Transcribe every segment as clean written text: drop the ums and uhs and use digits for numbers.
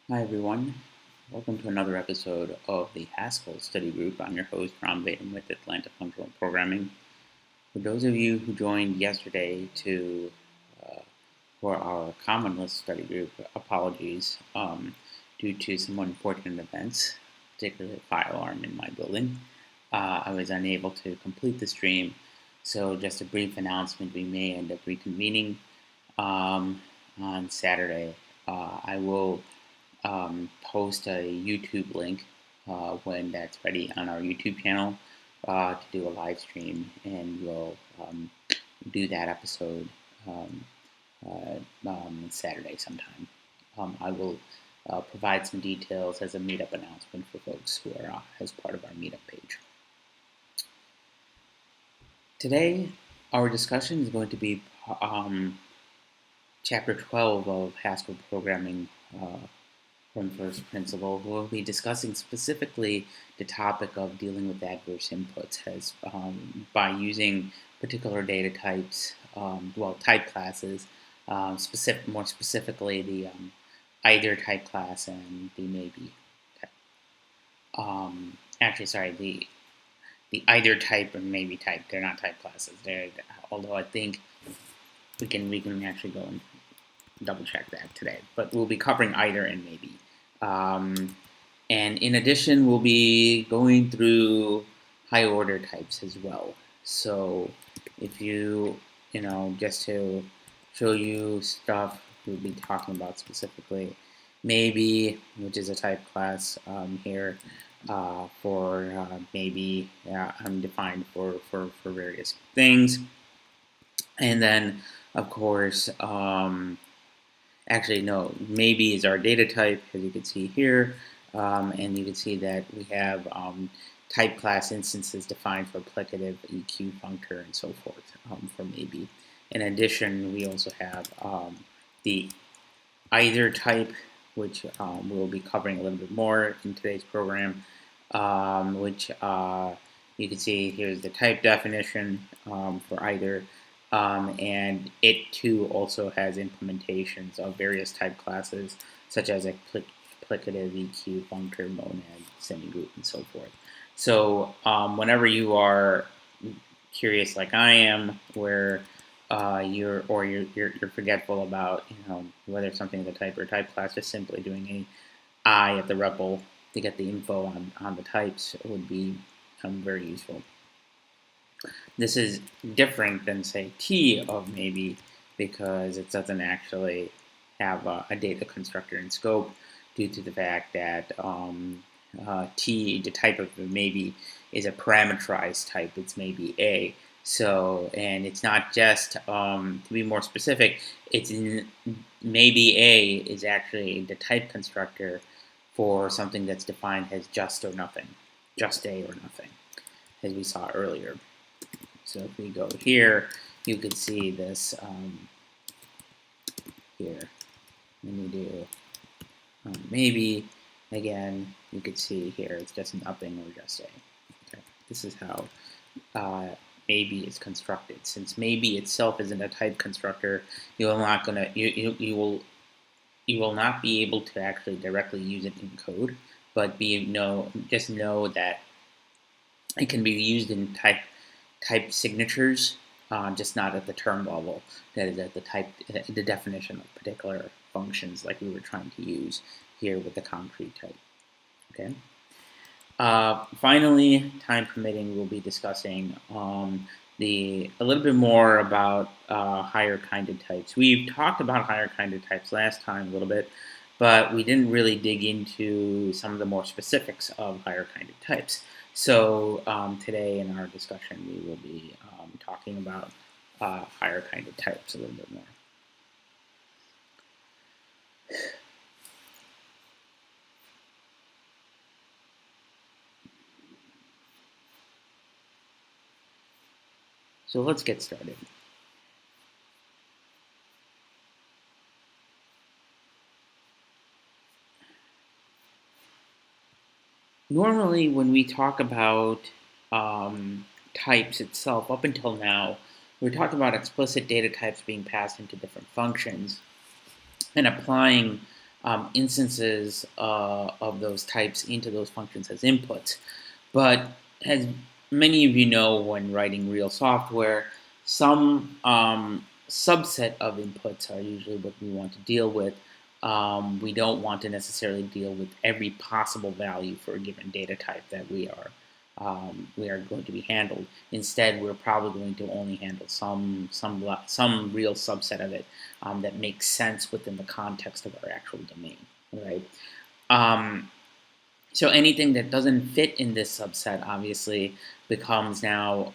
Hi everyone, welcome to another episode of the Haskell Study Group. I'm your host, Ron Baden with Atlanta Functional Programming. For those of you who joined yesterday for our Common List Study Group, apologies due to some unfortunate events, particularly a fire alarm in my building. I was unable to complete the stream, so just a brief announcement, we may end up reconvening on Saturday. I will post a YouTube link when that's ready on our YouTube channel to do a live stream, and we'll do that episode Saturday sometime. I will provide some details as a meetup announcement for folks who are as part of our meetup page. Today, our discussion is going to be Chapter 12 of Haskell Programming from First Principle. We'll be discussing specifically the topic of dealing with adverse inputs by using particular data types, type classes, more specifically the either type class and the maybe type. The either type and maybe type. They're not type classes. Although I think we can actually go and double check that today. But we'll be covering either and maybe. And in addition, we'll be going through high order types as well. So if just to show you stuff we'll be talking about specifically, maybe, which is a type class here for maybe defined for various things. And then, of course, maybe is our data type, as you can see here, and you can see that we have type class instances defined for applicative, EQ, functor, and so forth for maybe. In addition, we also have the either type, which we'll be covering a little bit more in today's program, which you can see here's the type definition for either. And it too also has implementations of various type classes such as applicative, EQ, functor, monad, semigroup, and so forth. So whenever you are curious like I am, where you're forgetful about whether something is a type or a type class, just simply doing a I at the REPL to get the info on the types would be very useful. This is different than, say, T of maybe, because it doesn't actually have a data constructor in scope due to the fact that T, the type of maybe, is a parameterized type. It's maybe A. So, and it's not just, to be more specific, it's maybe A is actually the type constructor for something that's defined as just or nothing, just A or nothing, as we saw earlier. So if we go here, you could see this here. When we do maybe, again, you could see here it's just nothing or just A. Okay. This is how maybe is constructed. Since maybe itself isn't a type constructor, you will not be able to actually directly use it in code, but just know that it can be used in type signatures, just not at the term level. That is at the definition of particular functions, like we were trying to use here with the concrete type. Okay. Finally, time permitting, we'll be discussing a little bit more about higher kinded types. We've talked about higher kinded types last time a little bit, but we didn't really dig into some of the more specifics of higher kinded types. So today in our discussion, we will be talking about higher kinded types a little bit more. So let's get started. Normally, when we talk about types itself, up until now, we're talking about explicit data types being passed into different functions and applying instances of those types into those functions as inputs. But as many of you know, when writing real software, some subset of inputs are usually what we want to deal with. We don't want to necessarily deal with every possible value for a given data type that we are going to be handled. Instead, we're probably going to only handle some real subset of it that makes sense within the context of our actual domain, right? So anything that doesn't fit in this subset obviously becomes now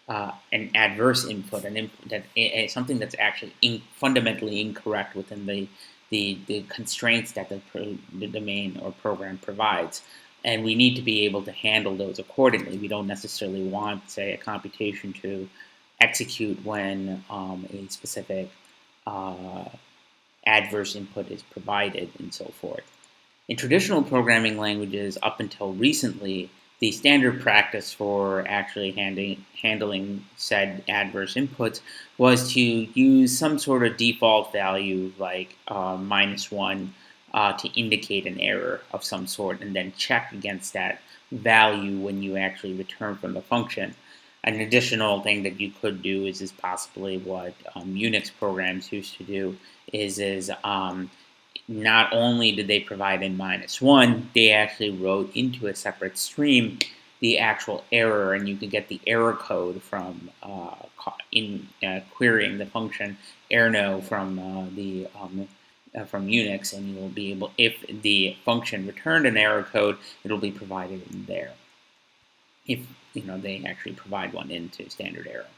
an adverse input, an input that something that's actually fundamentally incorrect within the constraints that the domain or program provides. And we need to be able to handle those accordingly. We don't necessarily want, say, a computation to execute when a specific adverse input is provided and so forth. In traditional programming languages, up until recently, the standard practice for actually handling said adverse inputs was to use some sort of default value like -1 to indicate an error of some sort, and then check against that value when you actually return from the function. An additional thing that you could do is possibly what Unix programs used to do is not only did they provide in -1, they actually wrote into a separate stream the actual error, and you could get the error code from querying the function errno from Unix, and you will be able, if the function returned an error code, it'll be provided in there. If they actually provide one into standard error.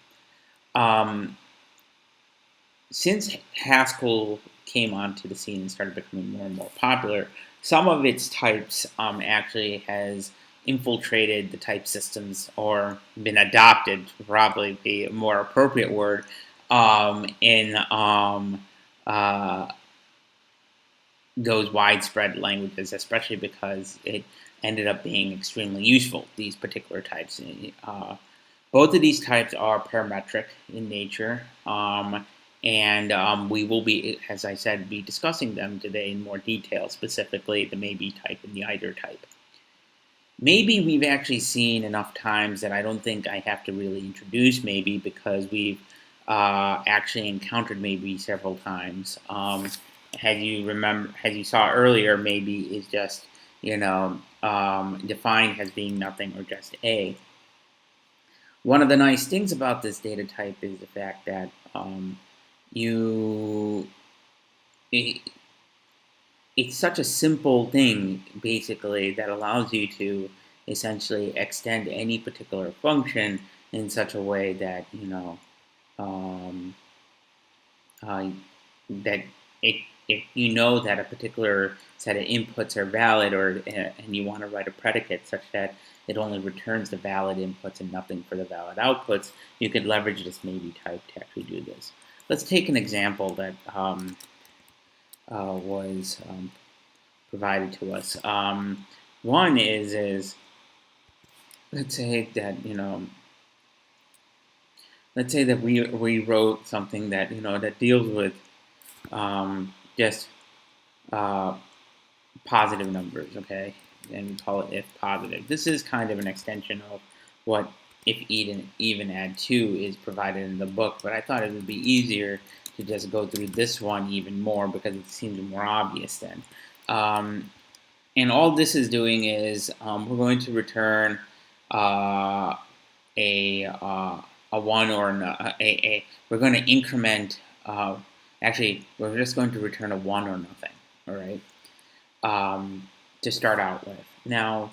Since Haskell came onto the scene and started becoming more and more popular, some of its types actually has infiltrated the type systems, or been adopted, to probably be a more appropriate word, in those widespread languages, especially because it ended up being extremely useful, these particular types. Both of these types are parametric in nature. And we will be, as I said, be discussing them today in more detail, specifically the maybe type and the either type. Maybe we've actually seen enough times that I don't think I have to really introduce maybe, because we've actually encountered maybe several times. As you saw earlier, maybe is just defined as being nothing or just A. One of the nice things about this data type is the fact that it's such a simple thing, basically, that allows you to essentially extend any particular function in such a way that that if you know that a particular set of inputs are valid, and you want to write a predicate such that it only returns the valid inputs and nothing for the valid outputs, you could leverage this maybe type to actually do this. Let's take an example that was provided to us. One is let's say that we wrote something that that deals with just positive numbers, okay, and we call it if positive. This is kind of an extension of what if even add 2 is provided in the book, but I thought it would be easier to just go through this one even more because it seems more obvious then. And all this is doing is we're going to return a 1 or we're going to increment. Actually, we're just going to return a 1 or nothing. All right, to start out with. Now,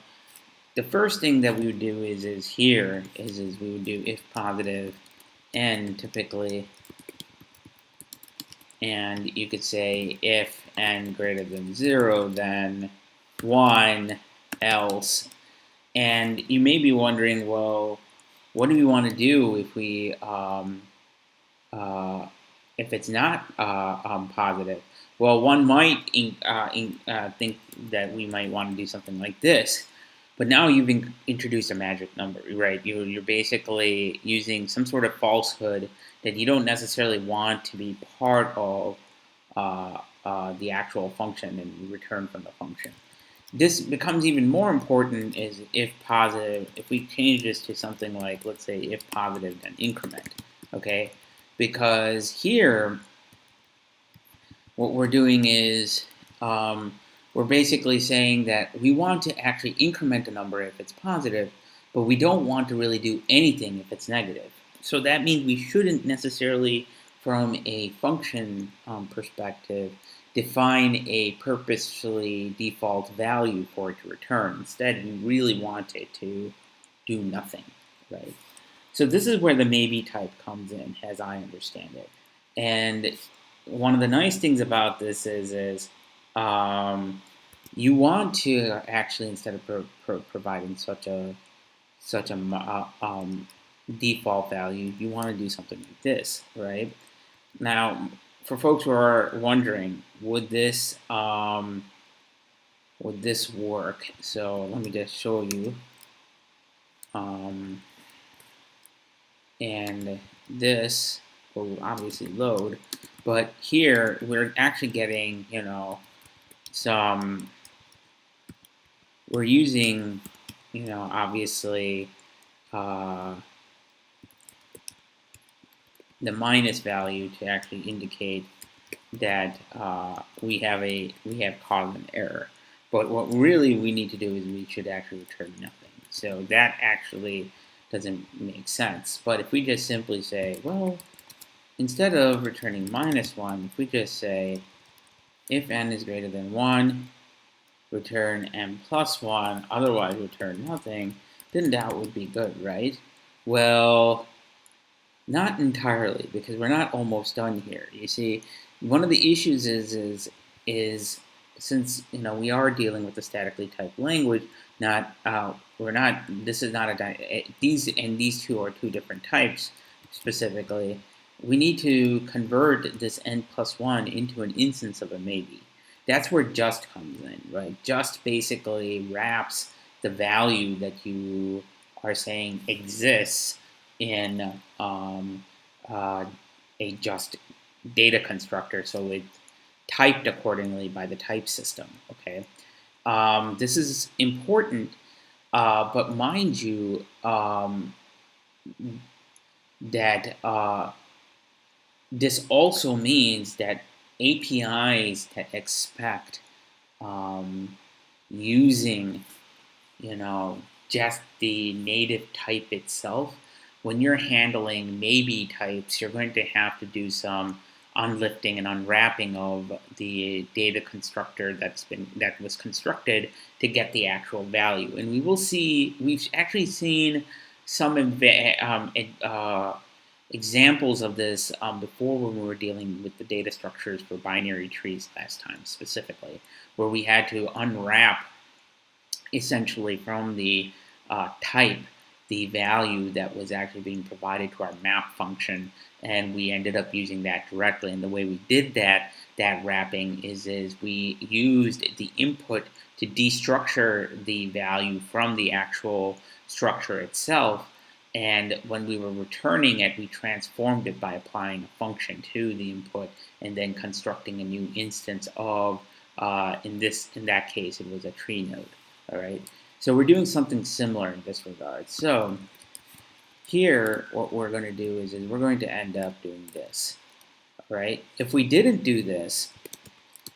the first thing that we would do is we would do if positive n typically, and you could say if n greater than 0, then 1 else. And you may be wondering, well, what do we want to do if we if it's not positive? Well, one might think that we might want to do something like this, but now you've introduced a magic number, right? You're basically using some sort of falsehood that you don't necessarily want to be part of the actual function and return from the function. This becomes even more important is if positive, if we change this to something like, let's say, if positive, then increment, okay? Because here, what we're doing is we're basically saying that we want to actually increment a number if it's positive, but we don't want to really do anything if it's negative. So that means we shouldn't necessarily, from a function perspective, define a purposefully default value for it to return. Instead, we really want it to do nothing, right? So this is where the maybe type comes in, as I understand it. And one of the nice things about this is you want to actually, instead of providing such a default value, you want to do something like this, right? Now, for folks who are wondering, would this work? So let me just show you. And this will obviously load, but here we're actually getting, we're using, obviously the minus value to actually indicate that we have caused an error. But what really we need to do is we should actually return nothing. So that actually doesn't make sense. But if we just simply say, well, instead of returning -1, if we just say if n is greater than 1, return n plus 1, otherwise return nothing, then that would be good, right? Well, not entirely, because we're not almost done here. You see, one of the issues is since we are dealing with a statically typed language, this is not these two are two different types specifically. We need to convert this n plus 1 into an instance of a maybe. That's where just comes in, right? Just basically wraps the value that you are saying exists in a just data constructor, so it's typed accordingly by the type system, okay? This is important, but mind you that this also means that APIs that expect using, just the native type itself, when you're handling maybe types, you're going to have to do some unlifting and unwrapping of the data constructor that was constructed to get the actual value. And we've actually seen some examples of this before when we were dealing with the data structures for binary trees last time specifically, where we had to unwrap essentially from the type the value that was actually being provided to our map function, and we ended up using that directly. And the way we did that wrapping is we used the input to destructure the value from the actual structure itself, and when we were returning it, we transformed it by applying a function to the input and then constructing a new instance of, in that case, it was a tree node. All right. So we're doing something similar in this regard. So here, what we're going to do is we're going to end up doing this. All right. If we didn't do this,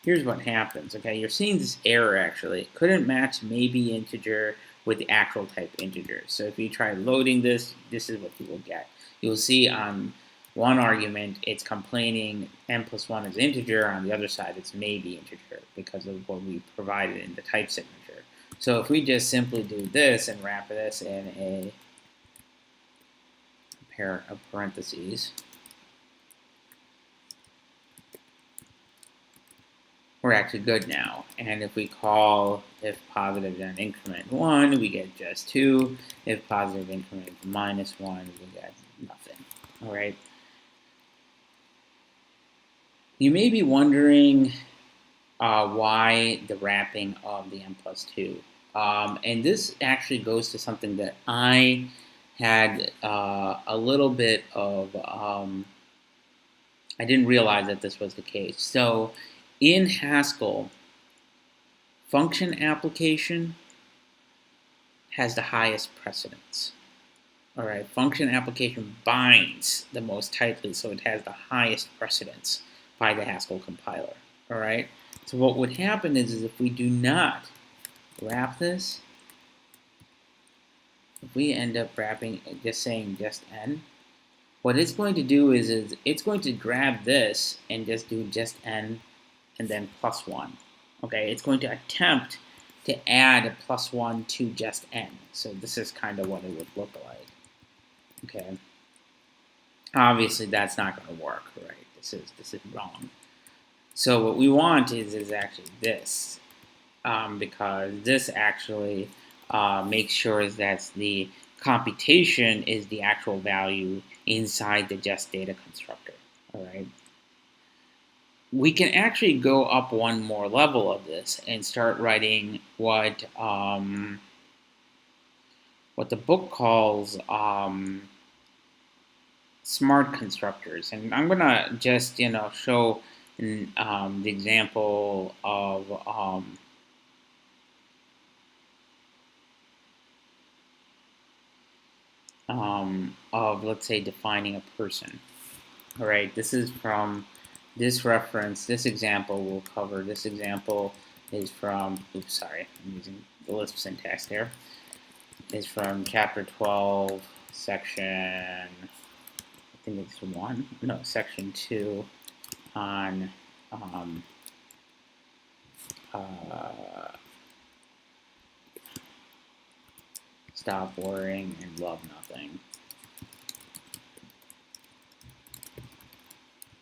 here's what happens. Okay, you're seeing this error actually. It couldn't match maybe integer with the actual type integer. So if you try loading this, this is what you will get. You'll see on one argument, it's complaining n plus 1 is integer. On the other side, it's maybe integer because of what we provided in the type signature. So if we just simply do this and wrap this in a pair of parentheses, we're actually good now. And if we call if positive then increment 1, we get just 2. If positive increment -1, we get nothing. All right. You may be wondering why the wrapping of the n plus 2. And this actually goes to something that I had a little bit of, I didn't realize that this was the case. So in Haskell, function application has the highest precedence. All right, function application binds the most tightly, so it has the highest precedence by the Haskell compiler. All right, so what would happen is if we do not wrap this, if we end up wrapping, just saying just n, what it's going to do is it's going to grab this and just do just n and then plus 1. Okay, it's going to attempt to add a plus 1 to just n. So this is kind of what it would look like. Okay, obviously that's not going to work, right? This is wrong. So what we want is actually this, because this actually makes sure that the computation is the actual value inside the just data constructor. All right. We can actually go up one more level of this and start writing what the book calls smart constructors, and I'm gonna just show the example of let's say defining a person. All right, this is from this reference. This example will cover. This example is from. Oops, sorry, I'm using the Lisp syntax here. Is from chapter 12, section. I think it's 1. No, section 2 on stop worrying and love nothing.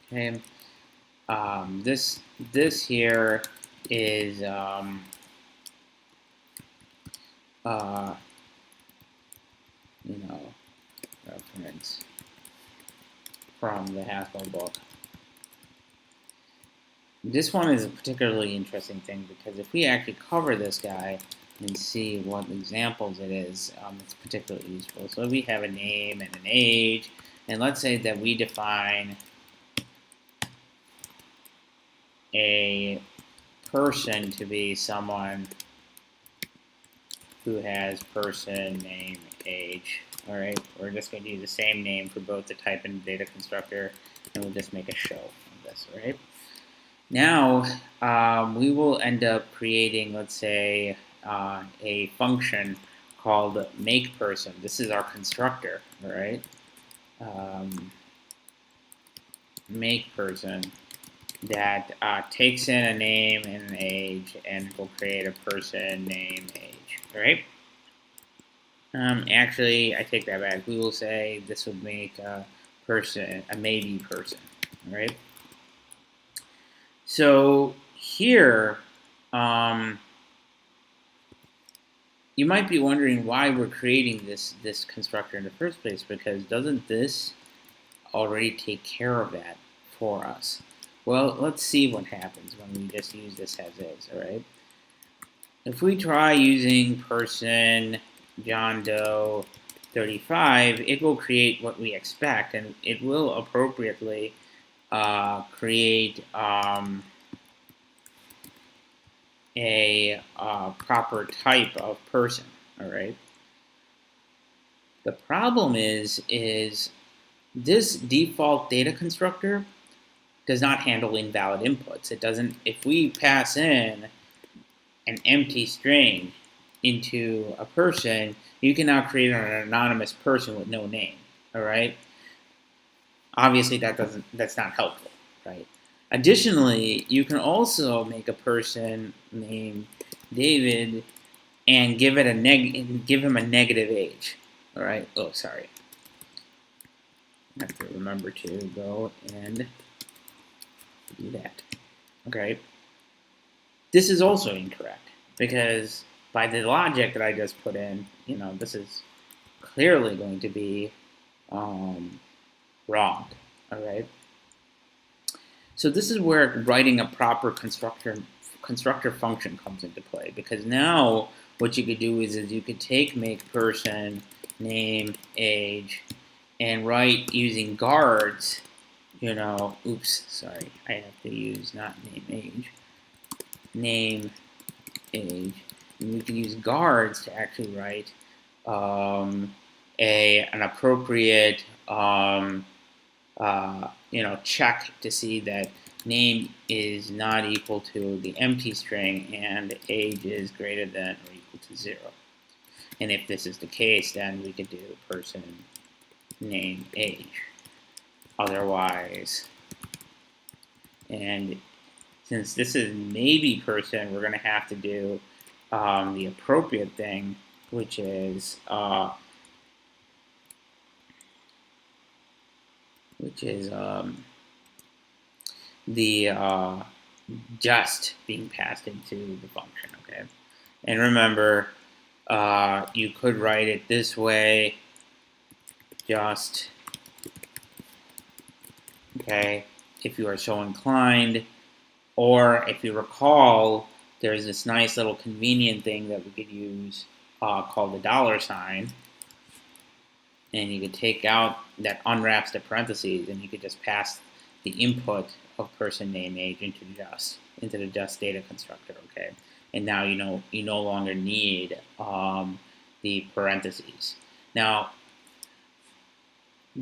Okay. This here is reference from the Haskell book. This one is a particularly interesting thing because if we actually cover this guy and see what examples it is, it's particularly useful. So we have a name and an age, and let's say that we define a person to be someone who has person, name, age. All right, we're just going to use the same name for both the type and data constructor, and we'll just make a show of this, right? Now, we will end up creating, let's say, a function called makePerson. This is our constructor, all right? MakePerson that takes in a name and an age and will create a person, name, age, all right? Actually, I take that back. We will say this would make a person, a maybe person, all right? So here, you might be wondering why we're creating this constructor in the first place, because doesn't this already take care of that for us? Well, let's see what happens when we just use this as is, all right? If we try using person John Doe 35, it will create what we expect, and it will appropriately create a proper type of person, all right? The problem is this default data constructor does not handle invalid inputs. It doesn't, if we pass in an empty string into a person, you can now create an anonymous person with no name, all right? Obviously that's not helpful, right? Additionally, you can also make a person named David and give him a negative age, all right? Oh, sorry. I have to remember to go and do that. Okay. This is also incorrect because by the logic that I just put in, this is clearly going to be wrong. All right. So this is where writing a proper constructor function comes into play, because now what you could do is you could take make person, name, age, and write using guards, oops, sorry, I have to use not name age, name age, and we can use guards to actually write an appropriate check to see that name is not equal to the empty string and age is greater than or equal to 0. And if this is the case, then we could do person name age. Otherwise, and since this is maybe person, we're going to have to do the appropriate thing, which is the just being passed into the function, okay? And remember, you could write it this way, just, okay, if you are so inclined, or if you recall, there's this nice little convenient thing that we could use called the $sign, and you could take out that unwraps the parentheses, and you could just pass the input of person name age into the just data constructor, okay? And now you no longer need the parentheses. Now,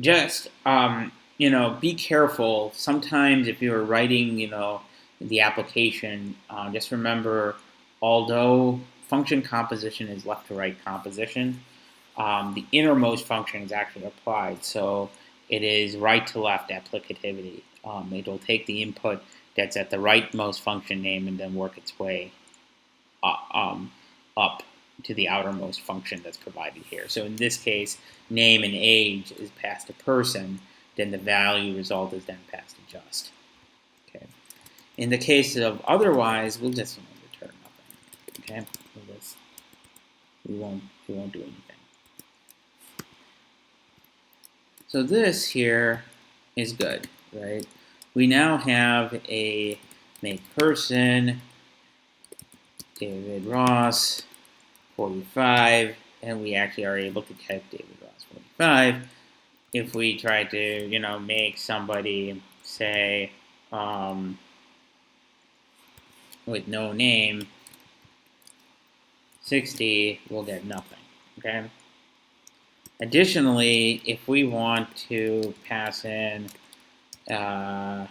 just be careful. Sometimes if you're writing the application, just remember, although function composition is left to right composition, the innermost function is actually applied. So it is right to left applicativity. It will take the input that's at the rightmost function name and then work its way up to the outermost function that's provided here. So in this case, name and age is passed to person, then the value result is then passed to just. Okay. In the case of otherwise, we'll just return nothing. Okay, we won't do anything. So this here is good, right? We now have a make person David Ross 45, and we actually are able to type David Ross 45. If we try to make somebody say with no name 60, we'll get nothing. Okay. Additionally, if we want to pass in a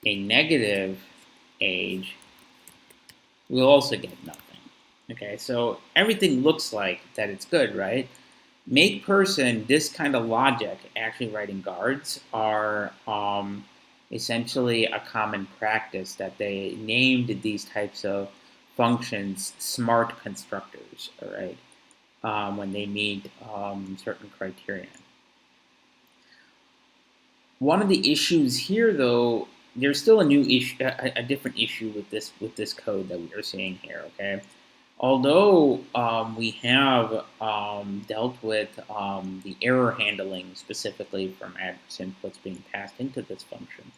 negative age, we'll also get nothing. Okay, so everything looks like that it's good, right? Make person, this kind of logic, actually writing guards, are essentially a common practice that they named these types of functions smart constructors, all right, when they meet certain criteria. One of the issues here, though, there's still a new issue, a different issue with this code that we are seeing here. Okay, although we have dealt with the error handling specifically from address inputs being passed into this function,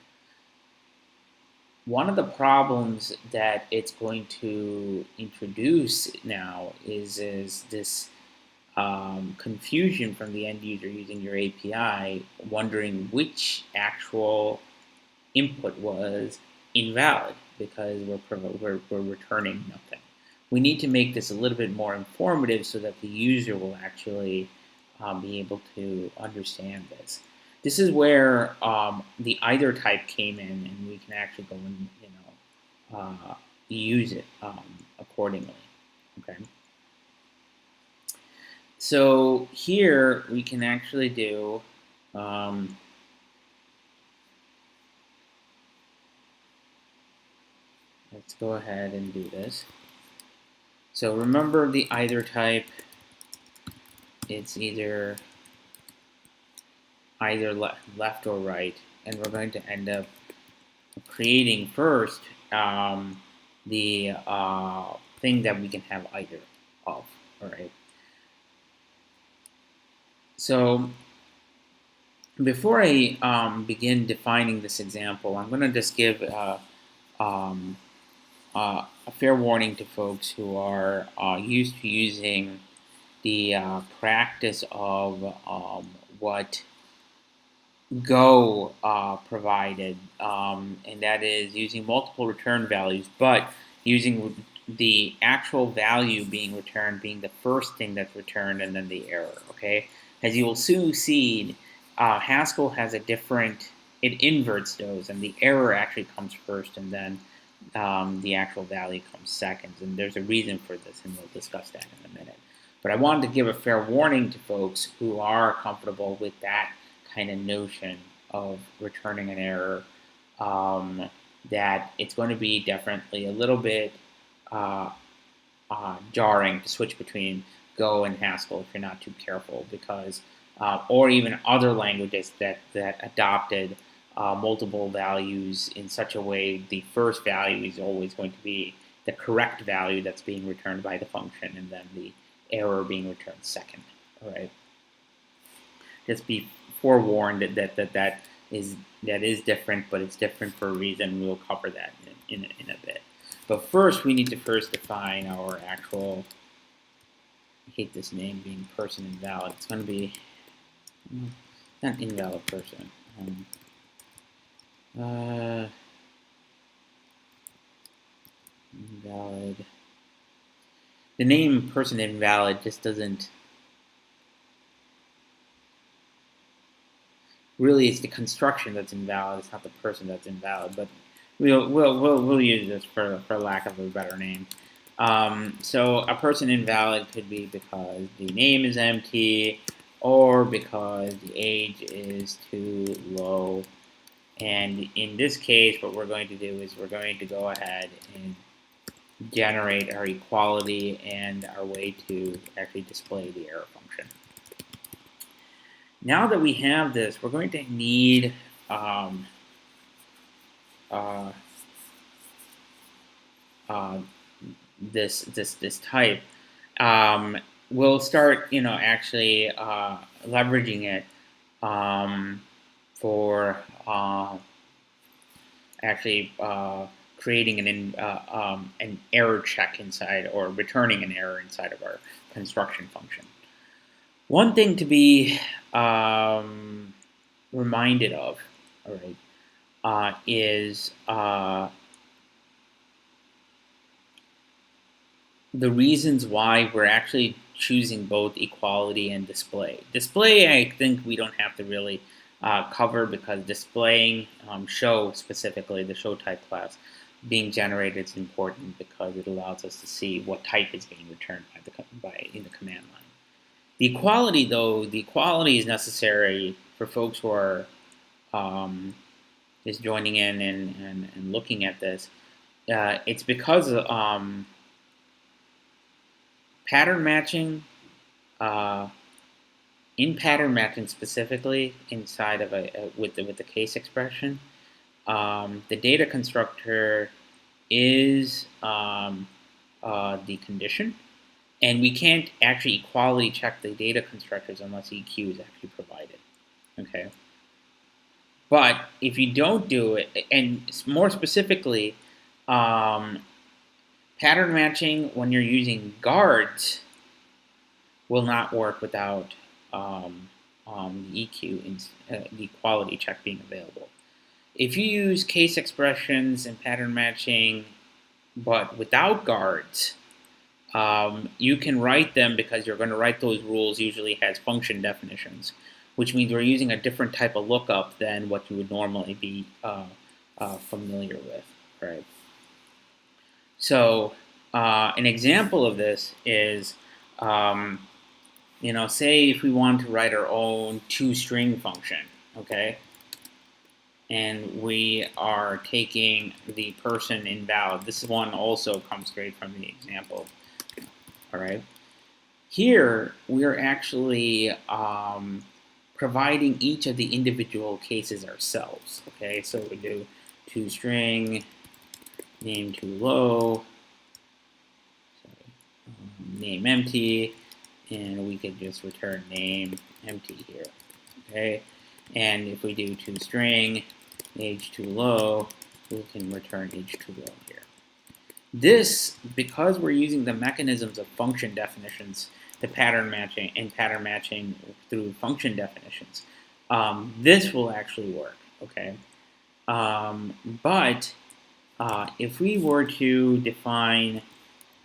one of the problems that it's going to introduce now is this confusion from the end user using your API, wondering which actual input was invalid because we're returning nothing. We need to make this a little bit more informative so that the user will actually be able to understand this. This is where the either type came in, and we can actually go and use it accordingly. Okay. So here we can actually do let's go ahead and do this. So remember the either type, it's either left or right, and we're going to end up creating first the thing that we can have either of, all right? So before I begin defining this example, I'm going to just give a fair warning to folks who are used to using the practice of what Go provided, and that is using multiple return values, but using the actual value being returned being the first thing that's returned and then the error, okay? As you will soon see, Haskell has a different, it inverts those, and the error actually comes first, and then the actual value comes second. And there's a reason for this, and we'll discuss that in a minute. But I wanted to give a fair warning to folks who are comfortable with that kind of notion of returning an error, that it's going to be definitely a little bit jarring to switch between Go and Haskell if you're not too careful, because or even other languages that adopted multiple values in such a way the first value is always going to be the correct value that's being returned by the function, and then the error being returned second. All right. Just be forewarned that is different, but it's different for a reason. We'll cover that in a bit. But first, we need to define our actual. I hate this name being person invalid. It's going to be not invalid person. Invalid. The name person invalid just doesn't. Really, it's the construction that's invalid. It's not the person that's invalid. But we'll use this for lack of a better name. So a person invalid could be because the name is empty, or because the age is too low. And in this case, what we're going to do is we're going to go ahead and generate our equality and our way to actually display the error function. Now that we have this, we're going to need this type. We'll start, actually leveraging it for actually creating an error check inside, or returning an error inside of our construction function. One thing to be reminded of, all right, is the reasons why we're actually choosing both equality and display. Display, I think we don't have to really cover, because displaying show, specifically the show type class being generated, is important because it allows us to see what type is being returned in the command line. The equality, though, is necessary for folks who are just joining in and looking at this. It's because pattern matching, in pattern matching specifically, inside of with the case expression, the data constructor is the condition. And we can't actually equality check the data constructors unless EQ is actually provided, okay? But if you don't do it, and more specifically, pattern matching when you're using guards will not work without the EQ, the equality check being available. If you use case expressions and pattern matching, but without guards, you can write them, because you're going to write those rules usually as function definitions, which means we're using a different type of lookup than what you would normally be familiar with, right? So an example of this is, say if we want to write our own toString function, okay? And we are taking the person invalid. This one also comes straight from the example. All right. Here, we're actually providing each of the individual cases ourselves. Okay, so we do toString, name too low, name empty, and we could just return name empty here. Okay, and if we do toString, age too low, we can return age too low here. This, because we're using the mechanisms of function definitions, the pattern matching and pattern matching through function definitions, this will actually work, okay? But if we were to define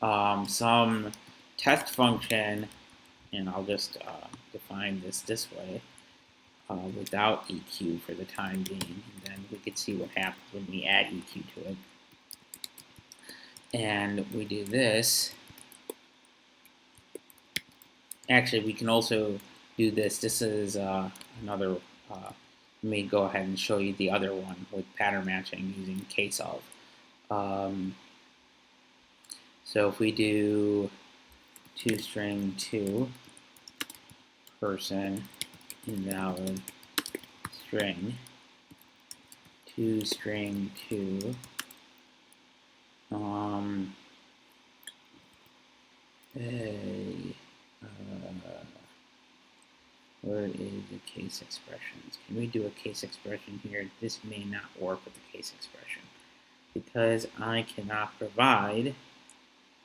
some test function, and I'll just define this way without EQ for the time being, and then we could see what happens when we add EQ to it. And we do this. Actually, we can also do this. This is another, let me go ahead and show you the other one with pattern matching using K-solve. So if we do toString2 person invalid string toString2 where is the case expressions? Can we do a case expression here? This may not work with the case expression because I cannot provide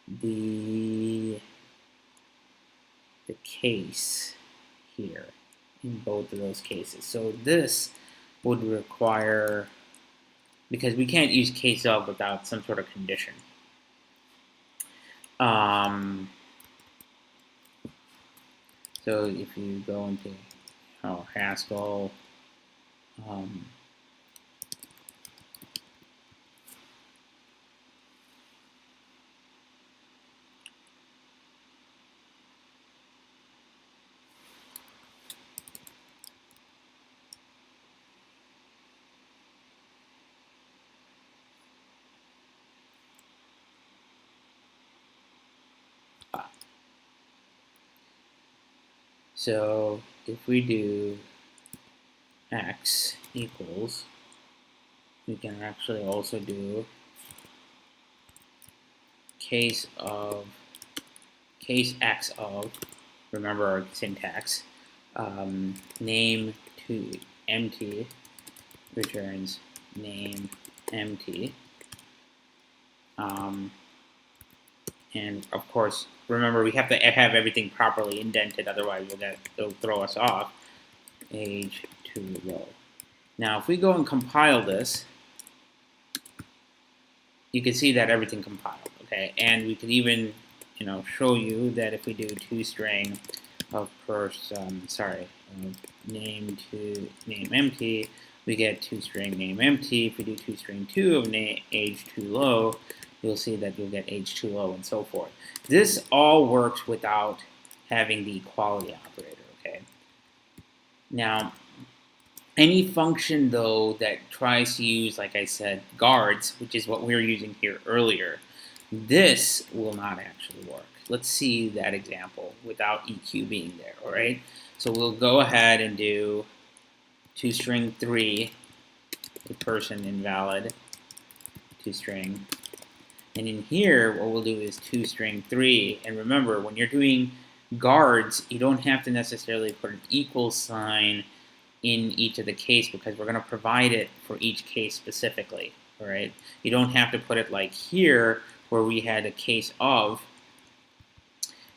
the case here in both of those cases. So this would require, because we can't use K-solve without some sort of condition. So if you go into Haskell, so if we do x equals, we can actually also do case x of, remember our syntax, name to empty returns name empty. And of course, remember we have to have everything properly indented, otherwise it'll throw us off. Age too low. Now, if we go and compile this, you can see that everything compiled. Okay, and we could even, show you that if we do toString of name to name empty, we get toString name empty. If we do toString2 of age too low, you'll see that you'll get age too low and so forth. This all works without having the equality operator, okay? Now, any function, though, that tries to use, like I said, guards, which is what we were using here earlier, this will not actually work. Let's see that example without EQ being there, all right? So we'll go ahead and do toString3, a person invalid, toString. And in here, what we'll do is toString3. And remember, when you're doing guards, you don't have to necessarily put an equal sign in each of the case because we're going to provide it for each case specifically, all right? You don't have to put it like here where we had a case of,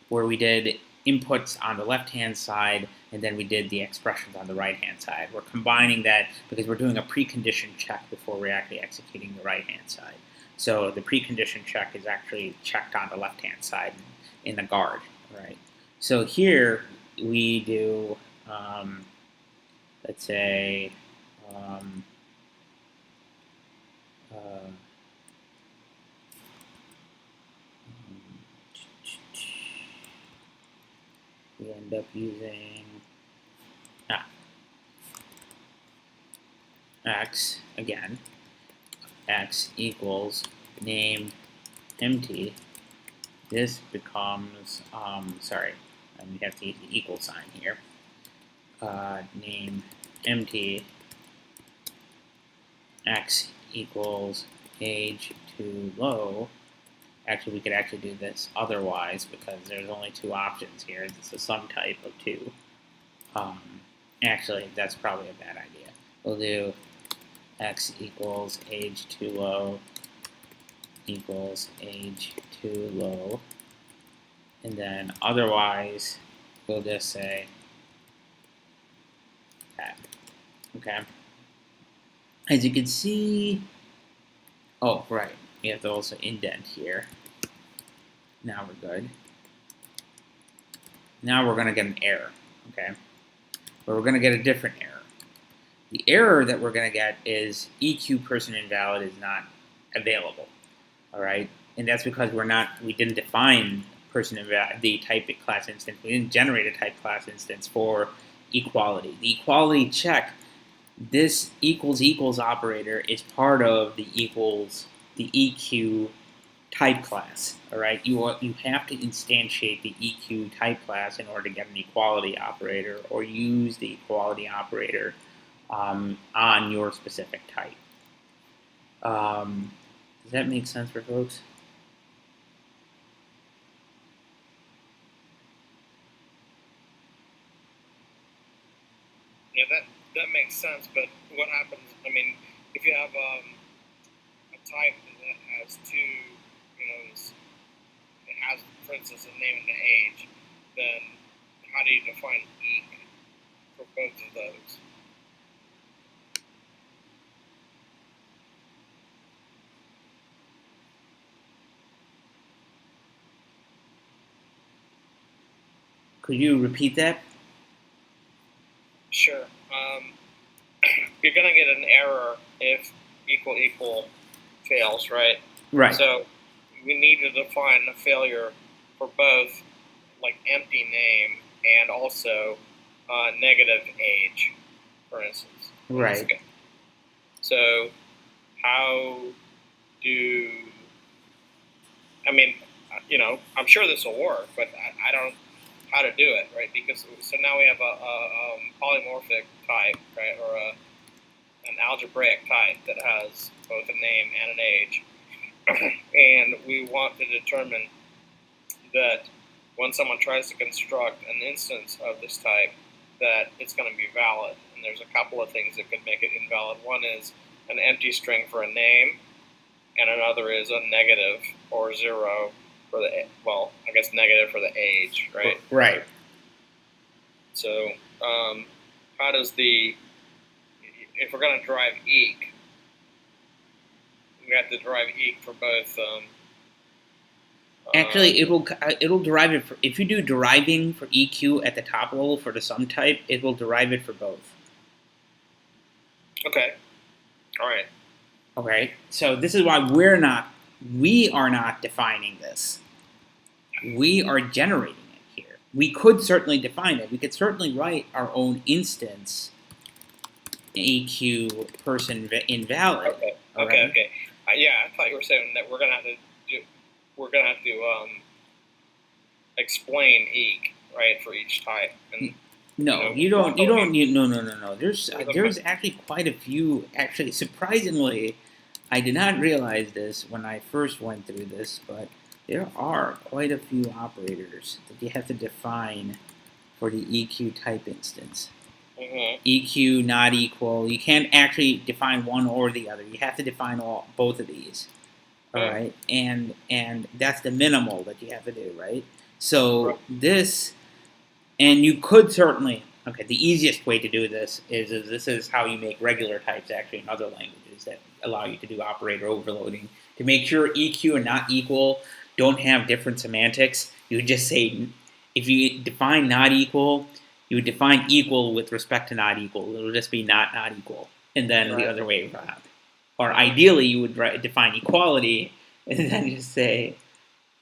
where we did inputs on the left-hand side and then we did the expressions on the right-hand side. We're combining that because we're doing a precondition check before we're actually executing the right-hand side. So the precondition check is actually checked on the left-hand side in the guard, right? So here we do, let's say, we end up using x again. X equals name empty. This becomes, we have to use the equal sign here. Name empty. X equals age too low. Actually, we could actually do this otherwise because there's only two options here. It's a sum type of 2. Actually, that's probably a bad idea. We'll do x equals age too low equals age too low. And then otherwise, we'll just say tab. Okay. As you can see, oh, right. You have to also indent here. Now we're good. Now we're going to get an error. Okay. But we're going to get a different error. The error that we're going to get is EQ person invalid is not available. All right. And that's because we didn't define the type class instance. We didn't generate a type class instance for equality. The equality check, this equals operator is part of the EQ type class. All right, you have to instantiate the EQ type class in order to get an equality operator or use the equality operator on your specific type. Does that make sense for folks? Yeah, that makes sense. But what happens? I mean, if you have a type that has two, it has, for instance, a name and an age, then how do you define eq for both of those? Could you repeat that? Sure. You're going to get an error if equal fails, right? Right. So we need to define a failure for both, like empty name and also negative age, for instance. Right. So how do, I mean, I'm sure this will work, but I don't know how to do it, right? Because so now we have a polymorphic type, right, or an algebraic type that has both a name and an age, and we want to determine that when someone tries to construct an instance of this type, that it's going to be valid. And there's a couple of things that could make it invalid. One is an empty string for a name, and another is a negative or 0 for the, well, I guess negative for the age, right? Right. So how does if we're going to derive eq, we have to derive eq for both. Actually, it'll derive it if you do deriving for EQ at the top level for the sum type, it will derive it for both. Okay. All right. Okay. So this is why we are not defining this. We are generating it here. We could certainly define it. We could certainly write our own instance EQ person invalid. Okay. Okay. Yeah, I thought you were saying that we're gonna have to explain eq, right, for each type. And, no, no. There's actually quite a few. Actually, surprisingly, I did not realize this when I first went through this, but there are quite a few operators that you have to define for the EQ type instance. Mm-hmm. EQ not equal. You can't actually define one or the other. You have to define both of these. All right, and that's the minimal that you have to do, right? So this, and you could certainly, okay, the easiest way to do this is this is how you make regular types actually in other languages that allow you to do operator overloading. To make sure EQ and not equal don't have different semantics, you would just say, if you define not equal, you would define equal with respect to not equal. It'll just be not equal, and then the other way around. Or ideally, you would define equality and then just say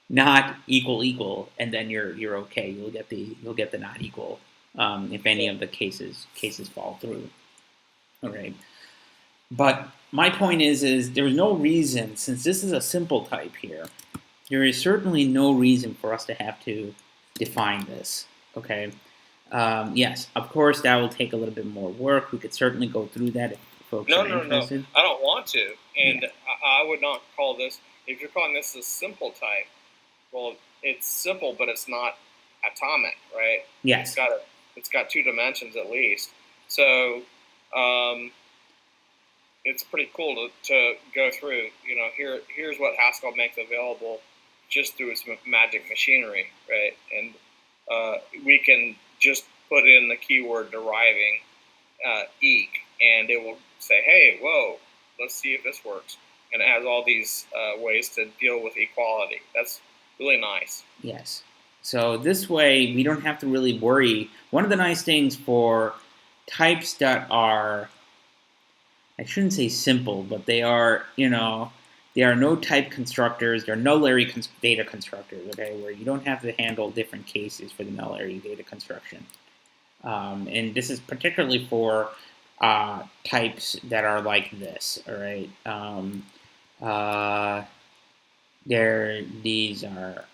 not equal, and then you're okay. You'll get the not equal if any of the cases fall through. All right. But my point is there's no reason, since this is a simple type here, there is certainly no reason for us to have to define this. Okay. Yes, of course, that will take a little bit more work. We could certainly go through that if folks are interested. No. I don't want to. And I would not call this, if you're calling this a simple type, well, it's simple, but it's not atomic, right? Yes. It's got 2 dimensions at least. So it's pretty cool to go through. Here's what Haskell makes available just through its magic machinery, right? And we can just put in the keyword deriving eq, and it will say, hey, whoa, let's see if this works. And it has all these ways to deal with equality. That's really nice. Yes. So this way, we don't have to really worry. One of the nice things for types that are, I shouldn't say simple, but they are, there are no type constructors, there are nullary data constructors, okay, where you don't have to handle different cases for the nullary data construction. And this is particularly for types that are like this, all right? These are,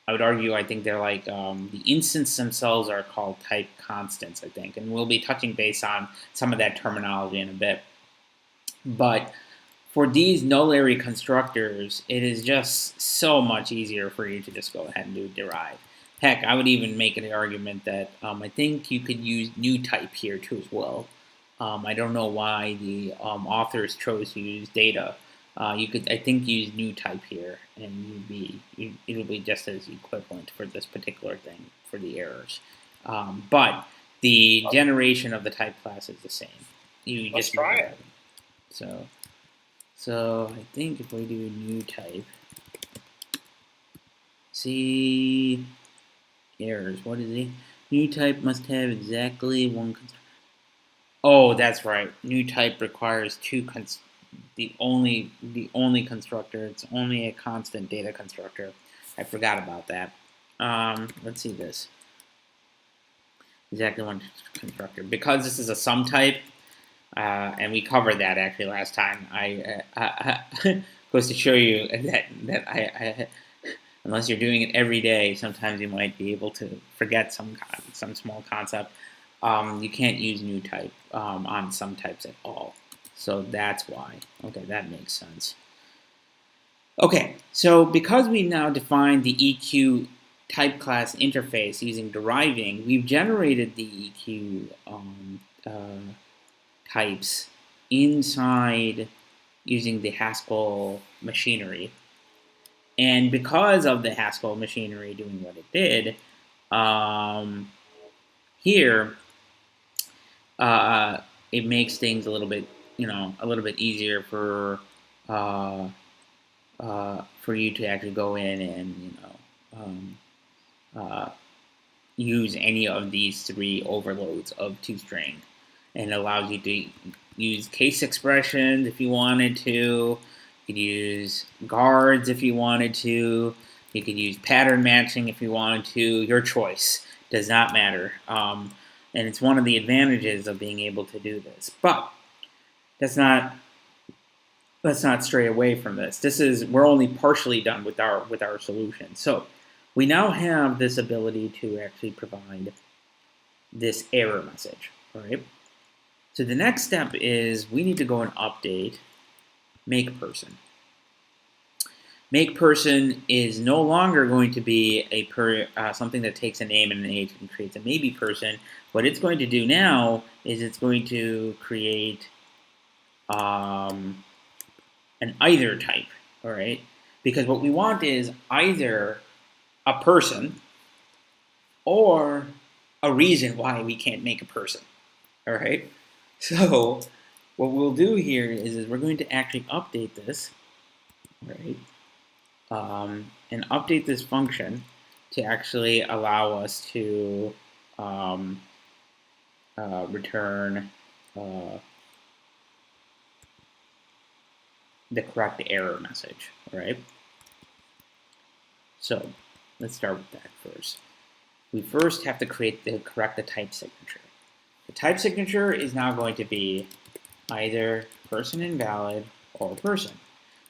I would argue, I think they're like, the instance themselves are called type constants, I think, and we'll be touching base on some of that terminology in a bit. But for these nullary constructors, it is just so much easier for you to just go ahead and do derive. Heck, I would even make an argument that I think you could use new type here too as well. I don't know why the authors chose to use data. You could, I think, use new type here, and it'll be just as equivalent for this particular thing for the errors. But the generation of the type class is the same. Let's try it. So I think if we do new type, see errors. What is it? New type must have exactly one. Oh, that's right. New type requires two. The only constructor. It's only a constant data constructor. I forgot about that. Let's see this. Exactly one constructor. Because this is a sum type, and we covered that actually last time. Goes to show you that I unless you're doing it every day, sometimes you might be able to forget some small concept. You can't use new type on sum types at all. So that's why. Okay, that makes sense. Okay, so because we now defined the EQ type class interface using deriving, we've generated the EQ types inside using the Haskell machinery. And because of the Haskell machinery doing what it did, here it makes things a little bit easier for you to actually go in and use any of these three overloads of toString, and it allows you to use case expressions if you wanted to. You could use guards if you wanted to. You could use pattern matching if you wanted to. Your choice. Does not matter. And it's one of the advantages of being able to do this. But let's not stray away from this. We're only partially done with our solution. So we now have this ability to actually provide this error message. All right. So the next step is we need to go and update makePerson. MakePerson is no longer going to be something that takes a name and an age and creates a maybe person. What it's going to do now is it's going to create an either type, all right? Because what we want is either a person or a reason why we can't make a person, all right? So what we'll do here is we're going to actually update this, right? And update this function to actually allow us to return the correct error message, all right? So let's start with that first. We first have to correct the type signature. The type signature is now going to be either person invalid or person.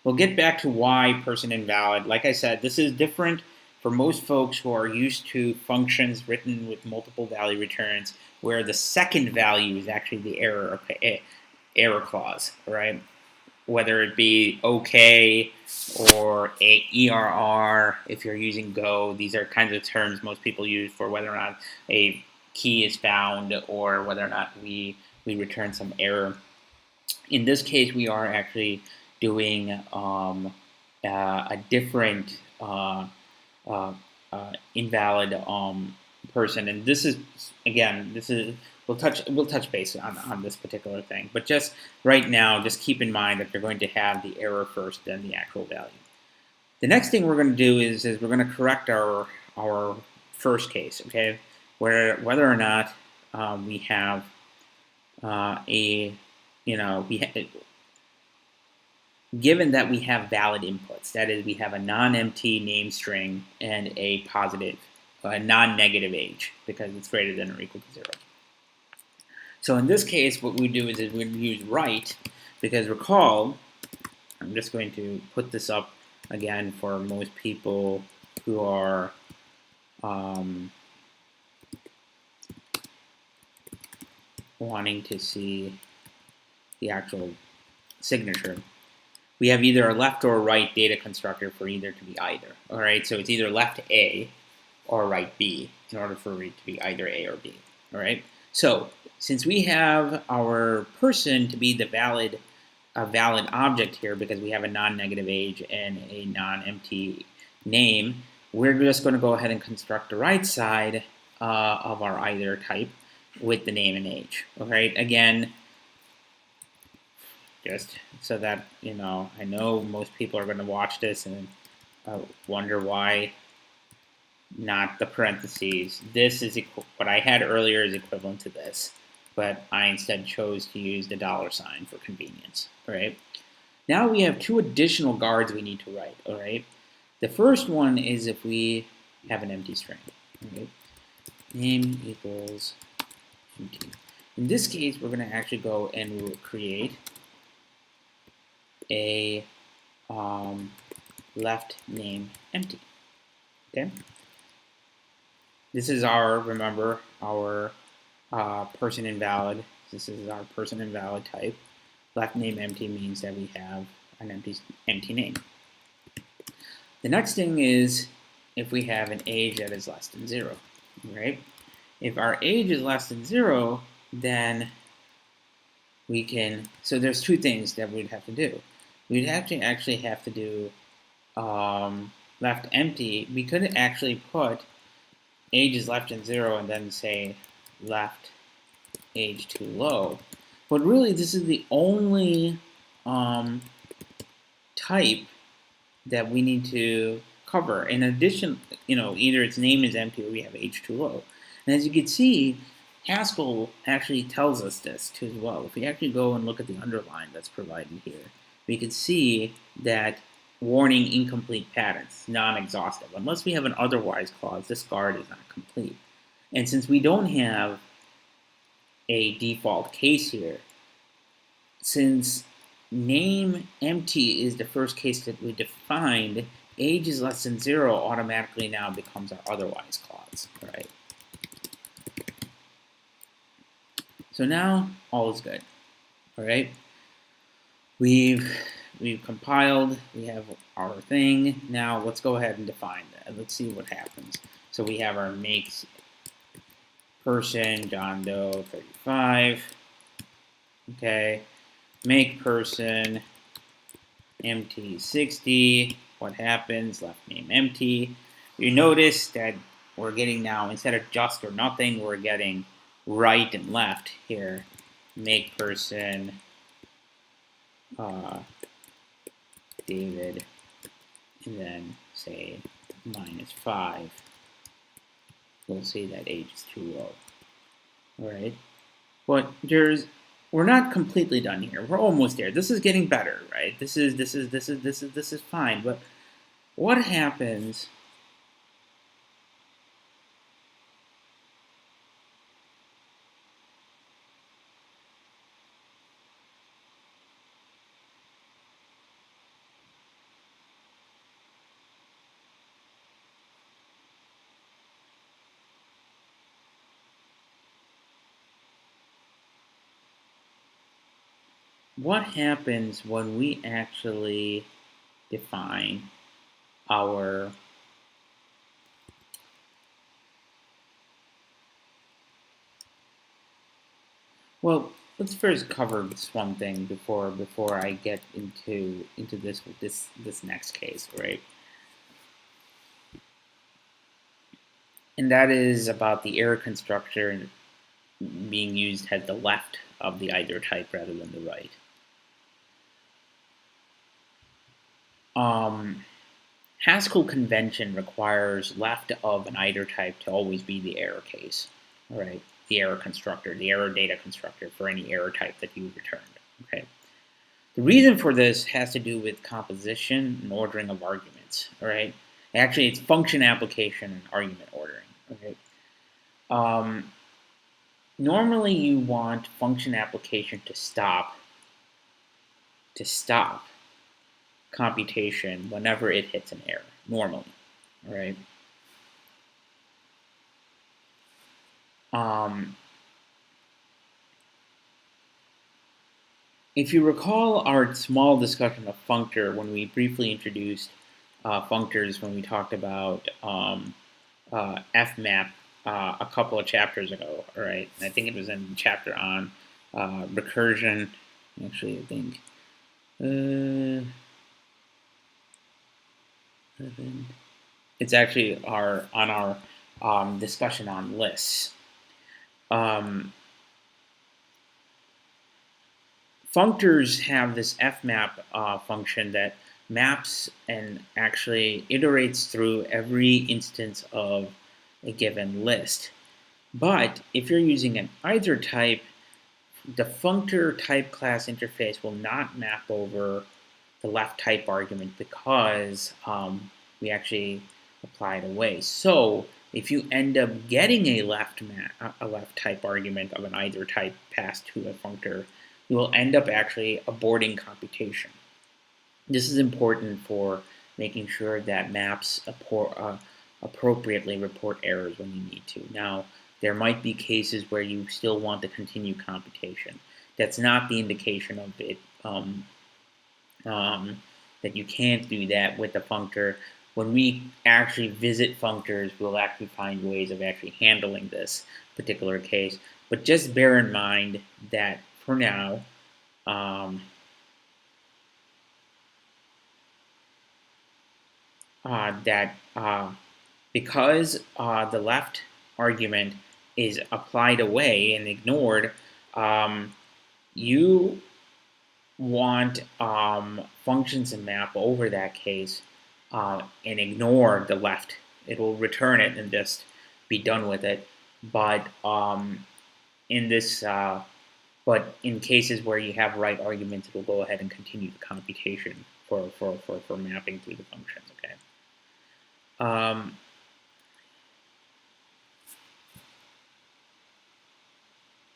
We'll get back to why person invalid. Like I said, this is different for most folks who are used to functions written with multiple value returns, where the second value is actually the error clause, right? Whether it be OK or ERR, if you're using Go, these are kinds of terms most people use for whether or not a key is found or whether or not we return some error. in this case, we are actually doing a different invalid person, and this is again, we'll touch base on this particular thing, but just right now, just keep in mind that they're going to have the error first, then the actual value. The next thing we're going to do is we're going to correct our first case, okay, whether or not we have given that we have valid inputs, that is, we have a non-empty name string and a positive, non-negative age, because it's greater than or equal to 0. So in this case, what we do is we're going to use write, because recall, I'm just going to put this up again for most people who are wanting to see the actual signature. We have either a left or a right data constructor for either to be either. All right, so it's either left A or right B in order for it to be either A or B. All right, so since we have our person to be a valid object here because we have a non-negative age and a non-empty name, we're just going to go ahead and construct the right side of our either type with the name and age. All right, again, just so that I know most people are going to watch this and wonder why not the parentheses. This is what I had earlier is equivalent to this, but I instead chose to use the $sign for convenience. All right. Now we have two additional guards we need to write. All right. The first one is if we have an empty string. All right. Name equals empty. In this case, we're going to actually go and we will create a left name empty. Okay. This is remember, our person invalid. This is our person invalid type. Left name empty means that we have an empty name. The next thing is if we have an age that is less than 0. Right? If our age is less than 0, then we can. So there's two things that we'd have to do. We'd actually have to do left empty. We could actually put age is less than 0 and then say left age too low. But really, this is the only type that we need to cover. In addition, either its name is empty or we have age too low. And as you can see, Haskell actually tells us this too as well. If we actually go and look at the underline that's provided here, we can see that warning incomplete patterns, non-exhaustive. Unless we have an otherwise clause, this guard is not complete. And since we don't have a default case here, since name empty is the first case that we defined, age is less than 0 automatically now becomes our otherwise clause, right? So now all is good, all right? We've compiled, we have our thing. Now let's go ahead and define that. Let's see what happens. So we have our makes person John Doe 35. Okay, make person empty 60. What happens? Left name empty. You notice that we're getting now, instead of just or nothing, we're getting right and left here. Make person David, and then say -5. We'll see that age is too low. All right, but we're not completely done here. We're almost there. This is getting better, right? This is fine. But what happens? What happens when we actually define our let's first cover this one thing before I get into this next case, right? And that is about the error constructor being used at the left of the either type rather than the right. Haskell convention requires left of an either type to always be the error case, all right? The error constructor, the error data constructor for any error type that you returned, okay? The reason for this has to do with composition and ordering of arguments, all right? Actually, it's function application and argument ordering, okay? Normally, you want function application to stop computation whenever it hits an error, normally, all right? If you recall our small discussion of functor when we briefly introduced functors when we talked about fmap a couple of chapters ago, all right? And I think it was in the chapter on recursion. Actually, I think it's actually on our discussion on lists. Functors have this fmap function that maps and actually iterates through every instance of a given list. But if you're using an either type, the functor type class interface will not map over the left type argument because we actually applied away. So if you end up getting a left type argument of an either type passed to a functor, you will end up actually aborting computation. This is important for making sure that maps appropriately report errors when you need to. Now, there might be cases where you still want to continue computation. That's not the indication of it that you can't do that with the functor. When we actually visit functors, we'll actually find ways of actually handling this particular case. But just bear in mind that for now, because the left argument is applied away and ignored, you want functions to map over that case and ignore the left. It will return it and just be done with it. But in cases where you have right arguments, it will go ahead and continue the computation for mapping through the functions. Okay.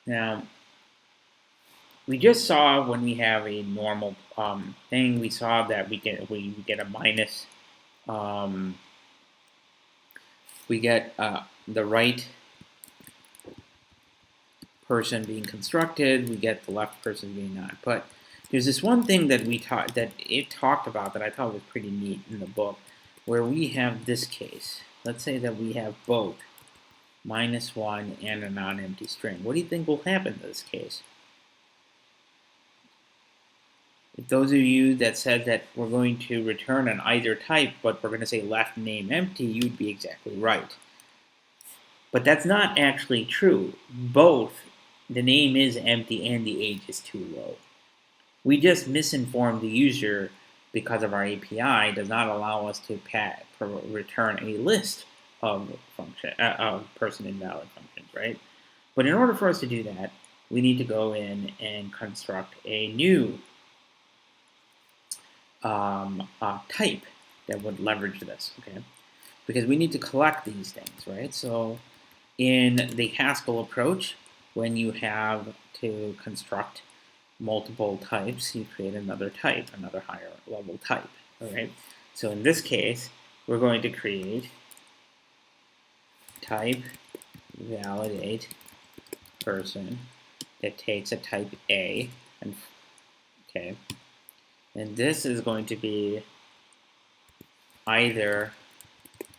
Now, we just saw when we have a normal thing, we saw that we get a minus. We get the right person being constructed. We get the left person being not. But there's this one thing that it talked about that I thought was pretty neat in the book, where we have this case. Let's say that we have both -1 and a non-empty string. What do you think will happen in this case? If those of you that said that we're going to return an either type, but we're going to say left name empty, you'd be exactly right. But that's not actually true. Both the name is empty and the age is too low. We just misinformed the user because of our API does not allow us to return a list of person invalid functions, right? But in order for us to do that, we need to go in and construct a new type that would leverage this, okay? Because we need to collect these things, right? So in the Haskell approach, when you have to construct multiple types, you create another type, another higher level type, all right? So in this case, we're going to create type validate person that takes a type A, and okay, and this is going to be either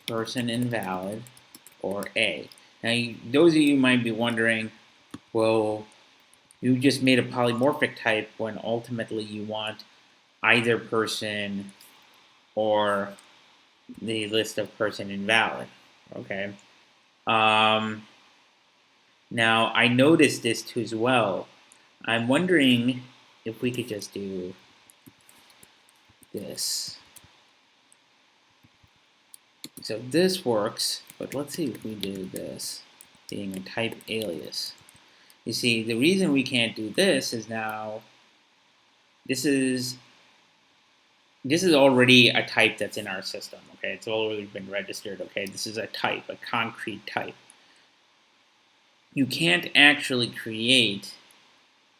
person invalid or A. Now, those of you might be wondering, well, You just made a polymorphic type when ultimately you want either person or the list of person invalid. Okay. Now I noticed this too as well. I'm wondering if we could just do this. So this works, but let's see if we do this being a type alias. You see, the reason we can't do this is now this is already a type that's in our system. Okay, it's already been registered. Okay, this is a type, a concrete type. You can't actually create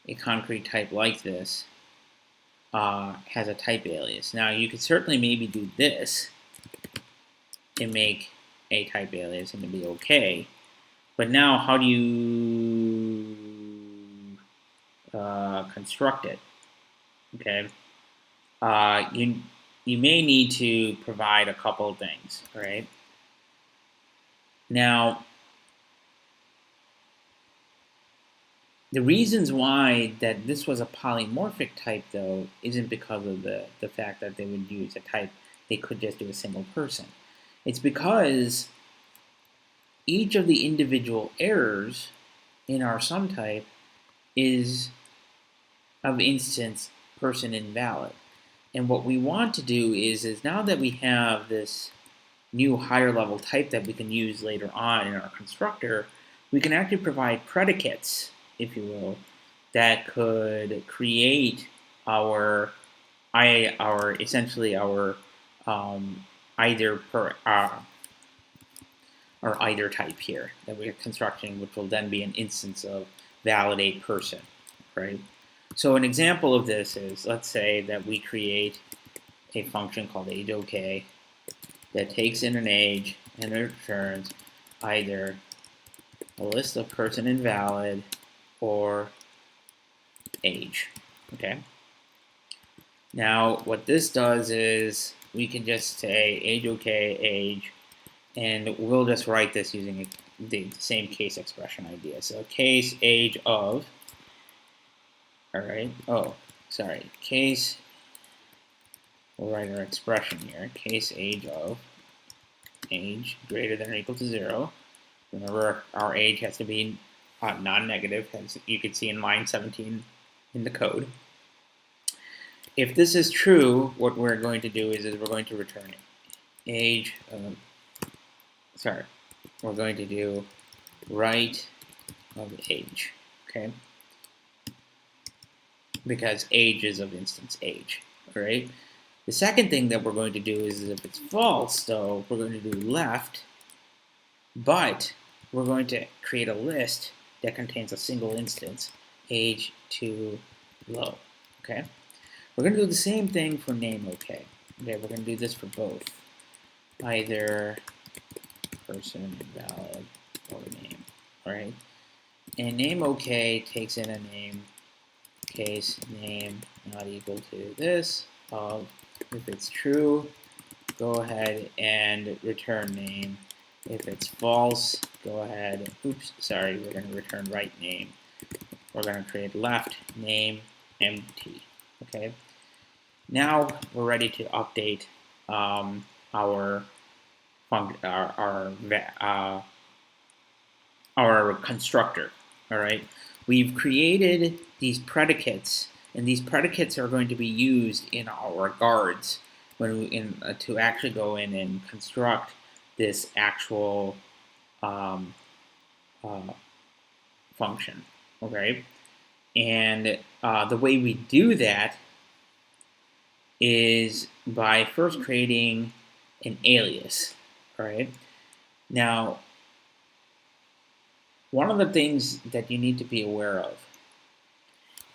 a concrete type like this has a type alias. Now you could certainly maybe do this and make a type alias and it'd be okay. But now how do you construct it? Okay. You may need to provide a couple of things, right? Now, the reasons why that this was a polymorphic type, though, isn't because of the fact that they would use a type. They could just do a single person. It's because each of the individual errors in our sum type is of instance person invalid. And what we want to do is now that we have this new higher level type that we can use later on in our constructor, we can actually provide predicates, if you will, that could create our essentially our either type here that we're constructing, which will then be an instance of validate person, right? So an example of this is, let's say that we create a function called ageOK that takes in an age and returns either a list of person invalid or age. Okay. Now what this does is we can just say ageOK age, and we'll just write this using the same case expression idea. So case age of, all right. Oh, sorry. Case. We'll write our expression here. Case age of age greater than or equal to 0. Remember, our age has to be non-negative, as you can see in line 17 in the code. If this is true, what we're going to do is we're going to return age. We're going to do right of age. Okay. Because age is of instance age. All right. The second thing that we're going to do is if it's false, though, we're going to do left, but we're going to create a list that contains a single instance, age to low. Okay. We're going to do the same thing for name OK. Okay, we're going to do this for both, either person invalid or name. All right. And name OK takes in a name. Case name not equal to this of, if it's true, go ahead and return name. If it's false, go ahead, oops, sorry, we're going to return right name. We're going to create left name empty. Okay. Now we're ready to update our constructor. All right. We've created these predicates, and these predicates are going to be used in our guards when we to actually go in and construct this actual function. Okay, and the way we do that is by first creating an alias. All right. Now, one of the things that you need to be aware of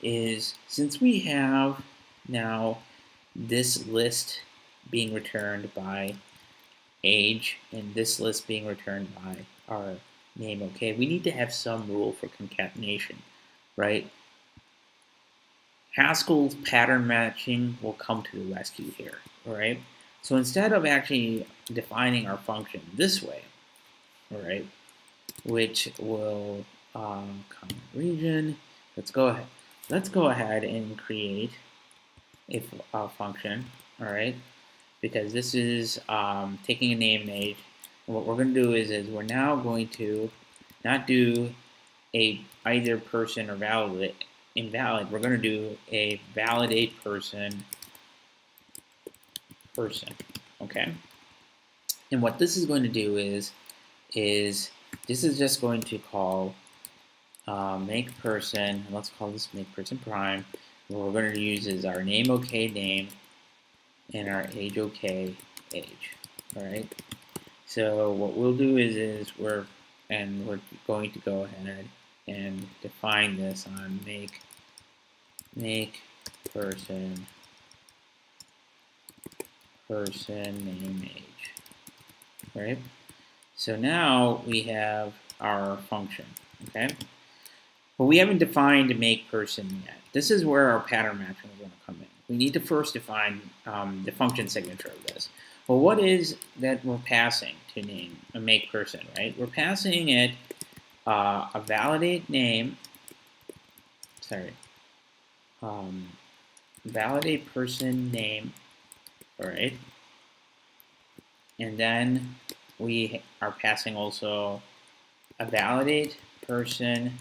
is, since we have now this list being returned by age and this list being returned by our name, okay, we need to have some rule for concatenation, right? Haskell's pattern matching will come to the rescue here, all right? So instead of actually defining our function this way, all right, which will comment region, let's go ahead and create a function, all right? Because this is taking a name and age. And what we're going to do is we're now going to not do a either person or invalid. We're going to do a validate person, okay? And what this is going to do is this is just going to call make person. Let's call this make person prime. What we're going to use is our name okay name and our age okay age. All right. So what we'll do is we're going to go ahead and define this on make person name age. All right. So now we have our function. Okay. But we haven't defined make person yet. This is where our pattern matching is going to come in. We need to first define the function signature of this. Well, what is that we're passing to name a make person, right? We're passing it a validate name. Sorry, validate person name. All right, and then we are passing also a validate person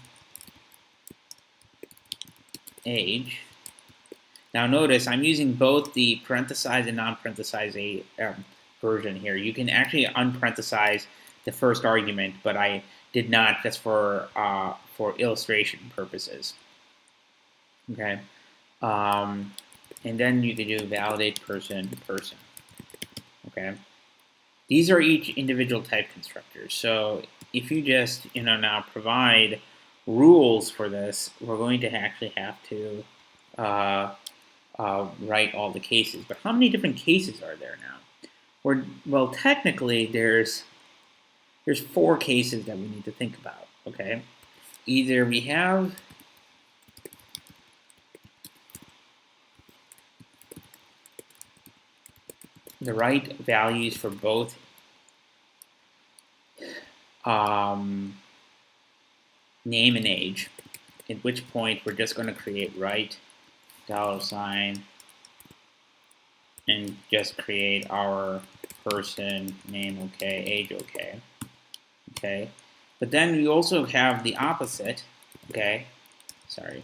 age. Now notice I'm using both the parenthesized and non-parenthesized version here. You can actually unparenthesize the first argument, but I did not, just for illustration purposes. Okay, and then you can do validate person. Okay, these are each individual type constructors. So if you just now provide rules for this, we're going to actually have to write all the cases. But how many different cases are there now? Well, technically, there's 4 cases that we need to think about. Okay, either we have the right values for both name and age, at which point we're just going to create right $, and just create our person name okay, age okay. Okay, but then we also have the opposite. Okay, sorry,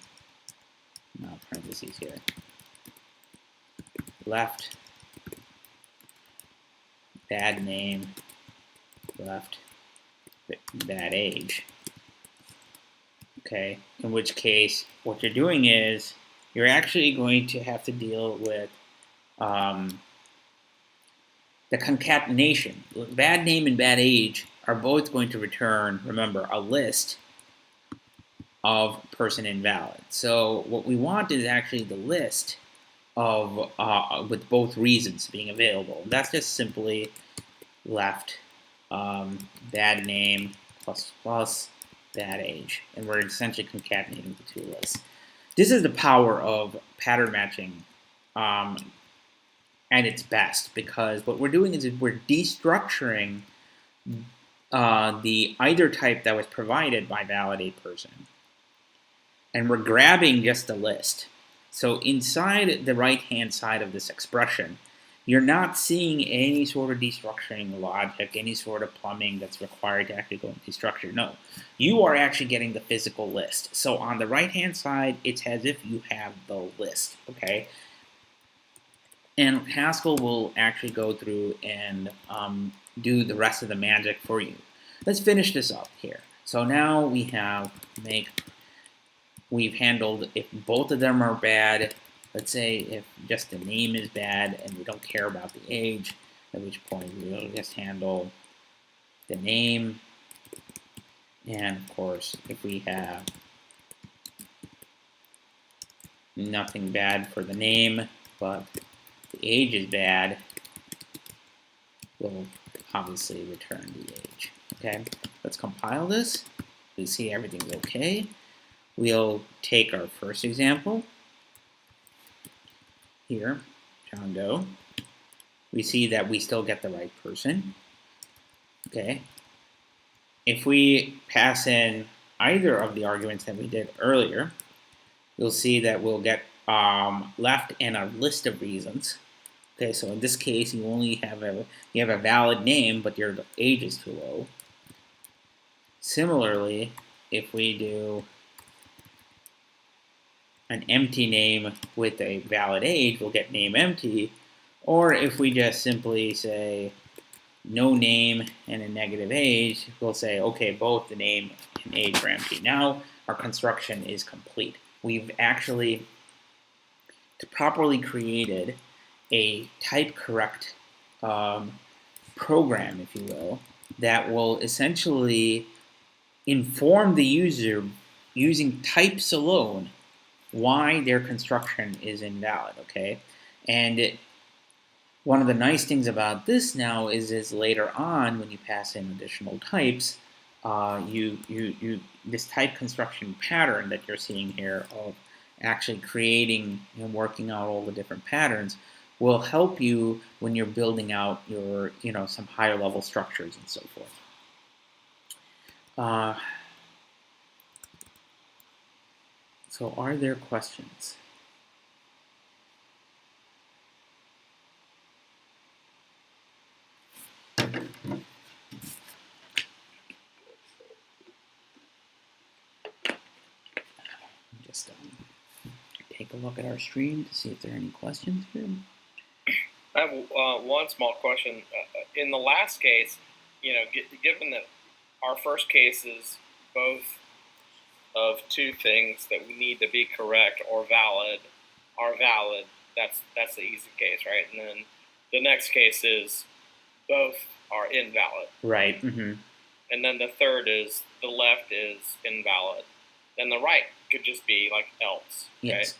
no parentheses here. Left bad name, left bad age. Okay, in which case what you're doing is you're actually going to have to deal with the concatenation. Bad name and bad age are both going to return, remember, a list of person invalid. So what we want is actually the list of with both reasons being available. That's just simply left bad name plus bad age, and we're essentially concatenating the 2 lists. This is the power of pattern matching at its best, because what we're doing is we're destructuring the either type that was provided by validate person, and we're grabbing just the list. So inside the right-hand side of this expression, you're not seeing any sort of destructuring logic, any sort of plumbing that's required to actually go and destructure. No, you are actually getting the physical list. So on the right-hand side, it's as if you have the list, okay? And Haskell will actually go through and do the rest of the magic for you. Let's finish this up here. So now we have we've handled if both of them are bad. Let's say if just the name is bad and we don't care about the age, at which point we'll just handle the name. And of course, if we have nothing bad for the name, but the age is bad, we'll obviously return the age. Okay, let's compile this. We see everything's okay. We'll take our first example. Here, John Doe, we see that we still get the right person. Okay. If we pass in either of the arguments that we did earlier, you'll see that we'll get left and a list of reasons. Okay, so in this case, you only have a valid name, but your age is too low. Similarly, if we do an empty name with a valid age, we'll get name empty. Or if we just simply say no name and a negative age, we'll say, okay, both the name and age are empty. Now our construction is complete. We've actually properly created a type correct program, if you will, that will essentially inform the user using types alone why their construction is invalid, okay? And one of the nice things about this now is later on when you pass in additional types, this type construction pattern that you're seeing here of actually creating and working out all the different patterns will help you when you're building out your, some higher level structures and so forth. So are there questions? Just take a look at our stream to see if there are any questions here. I have one small question. In the last case, given that our first case is both of two things that we need to be correct or valid are valid, that's the easy case, right? And then the next case is both are invalid. Right. Mm-hmm. And then the third is the left is invalid. Then the right could just be like else, yes,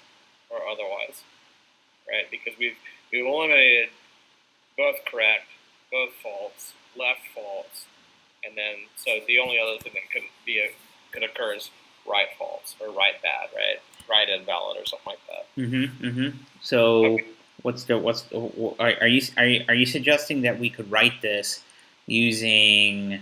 right? Or otherwise, right? Because we've eliminated both correct, both false, left false, and then so the only other thing that could occur is right false or right bad, right? Right invalid or something like that. Mm-hmm. Mm-hmm. So are you suggesting that we could write this using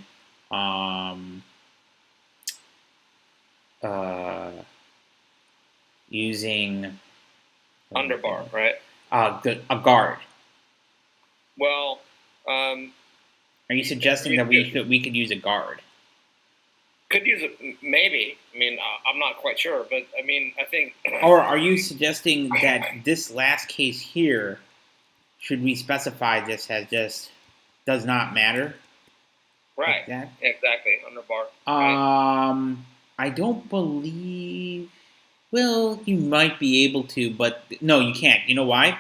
using underbar, right? A guard. Well, are you suggesting that we could use a guard? Could use it, maybe. I mean, I'm not quite sure, but I mean, I think. Or are you suggesting that this last case here, should we specify this as just does not matter? Right. Like that? Exactly. Underbar. Right. I don't believe. Well, you might be able to, but no, you can't. You know why?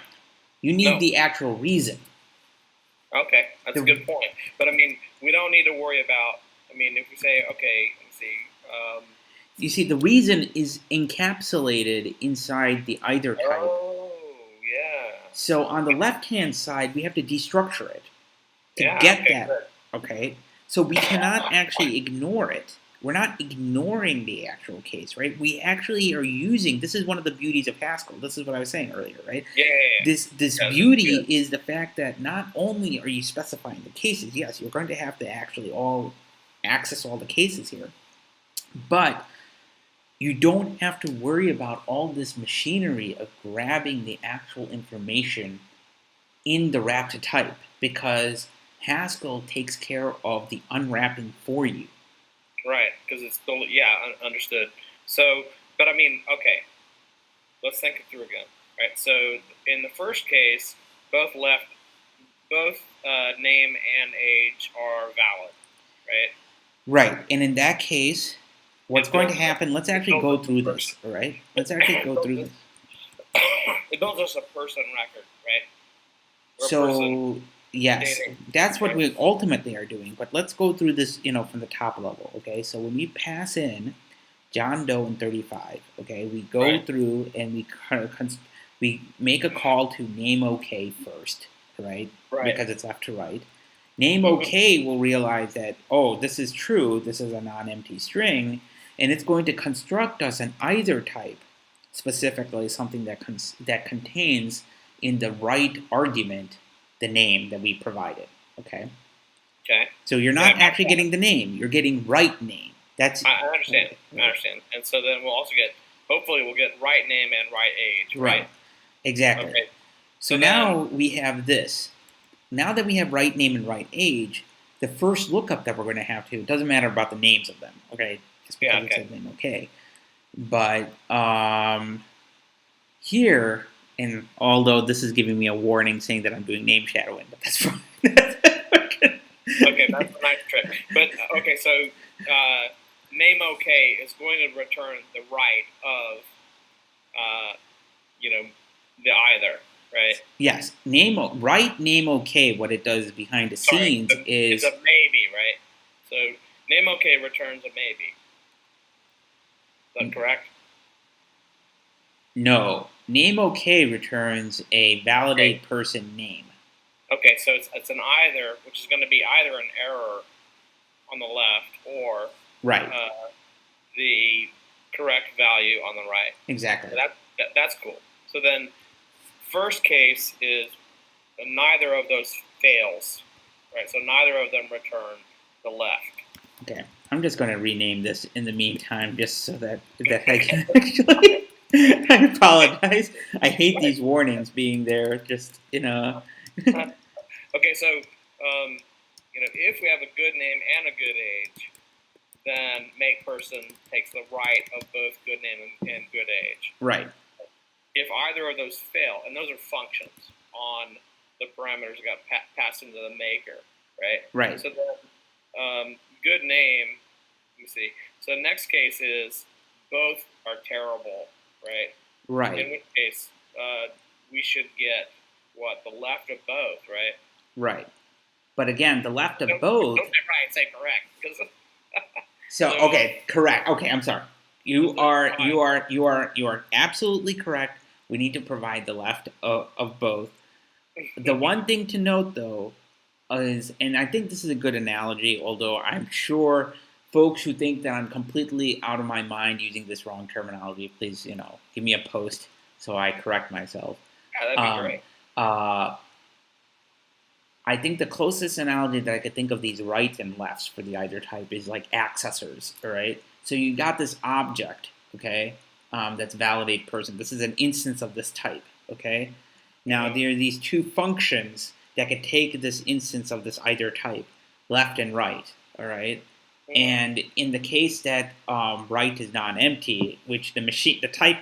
You need the actual reason. Okay, that's a good point. But I mean, we don't need to worry about. I mean, if we say, okay, let's see. You see, the reason is encapsulated inside the either type. Oh, yeah. So on the left-hand side, we have to destructure it to get that. Good. Okay, so we cannot actually ignore it. We're not ignoring the actual case, right? We actually are using. This is one of the beauties of Haskell. This is what I was saying earlier, right? Yeah. This beauty is the fact that not only are you specifying the cases. Yes, you're going to have to actually access all the cases here, but you don't have to worry about all this machinery of grabbing the actual information in the wrap to type, because Haskell takes care of the unwrapping for you. Right, because it's still, understood. So, but I mean, okay, let's think it through again. Right, so in the first case, both name and age are valid, right? Right, and in that case, what's going to happen, let's actually go through this, all right? Let's actually go through this. It builds us a person record, right? So, yes, that's what we ultimately are doing, but let's go through this, from the top level, okay? So when we pass in John Doe and 35, okay, we go through and we make a call to name OK first, right? Because it's left to right. Name OK will realize that, oh, this is true, this is a non-empty string, and it's going to construct us an either type, specifically something that contains in the right argument the name that we provided, okay? Okay. So you're not getting the name, you're getting right name. I understand. I understand. And so then we'll also get hopefully we'll get right name and right age, right? Exactly. Okay. So now we have this. Now that we have right name and right age, the first lookup that we're going to have to, it doesn't matter about the names of them, okay? Just because it says name okay. But here, and although this is giving me a warning saying that I'm doing name shadowing, but that's fine. Okay, that's a nice trick. But, okay, so name okay is going to return the right of, the either, right? Yes, right name okay, what it does behind the scenes is... It's a maybe, right? So name okay returns a maybe. Is that correct? No. Name okay returns a validate person name. Okay, so it's an either, which is going to be either an error on the left or the correct value on the right. Exactly. So that's cool. So then first case is neither of those fails, right? So neither of them return the left. Okay, I'm just going to rename this in the meantime, just so that I can actually. I apologize. I hate these warnings being there. Just Okay, so if we have a good name and a good age, then make person takes the right of both good name and good age. Right. If either of those fail, and those are functions on the parameters that got passed into the maker, right? Right. So then, good name. Let me see. So the next case is both are terrible, right? Right. In which case, we should get the left of both, right? Right. But again, the left of both. Don't say right, say correct. So okay, correct. Okay, I'm sorry. You are absolutely correct. We need to provide the left of both. The one thing to note, though, is, and I think this is a good analogy, although I'm sure folks who think that I'm completely out of my mind using this wrong terminology, please, give me a post so I correct myself. Yeah, that'd be great. I think the closest analogy that I could think of these rights and lefts for the either type is like accessors, all right? So you got this object, okay, that's validate person. This is an instance of this type, okay? Now, there are these two functions that could take this instance of this either type, left and right, all right? And in the case that right is non-empty, which the type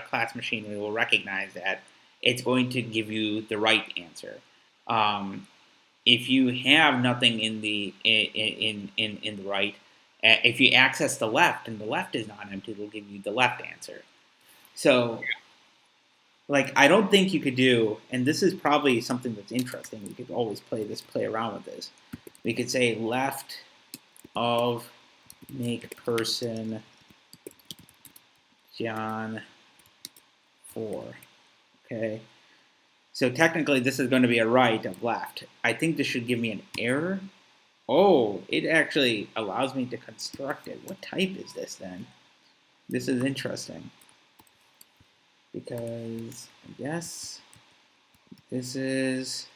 class machinery will recognize that, it's going to give you the right answer. If you have nothing in the right, if you access the left and the left is non-empty, it will give you the left answer. So, I don't think you could do, and this is probably something that's interesting. We could always play around with this. We could say left of make person John 4. Okay. So technically, this is going to be a right of left. I think this should give me an error. Oh, it actually allows me to construct it. What type is this then? This is interesting. Because I guess this is...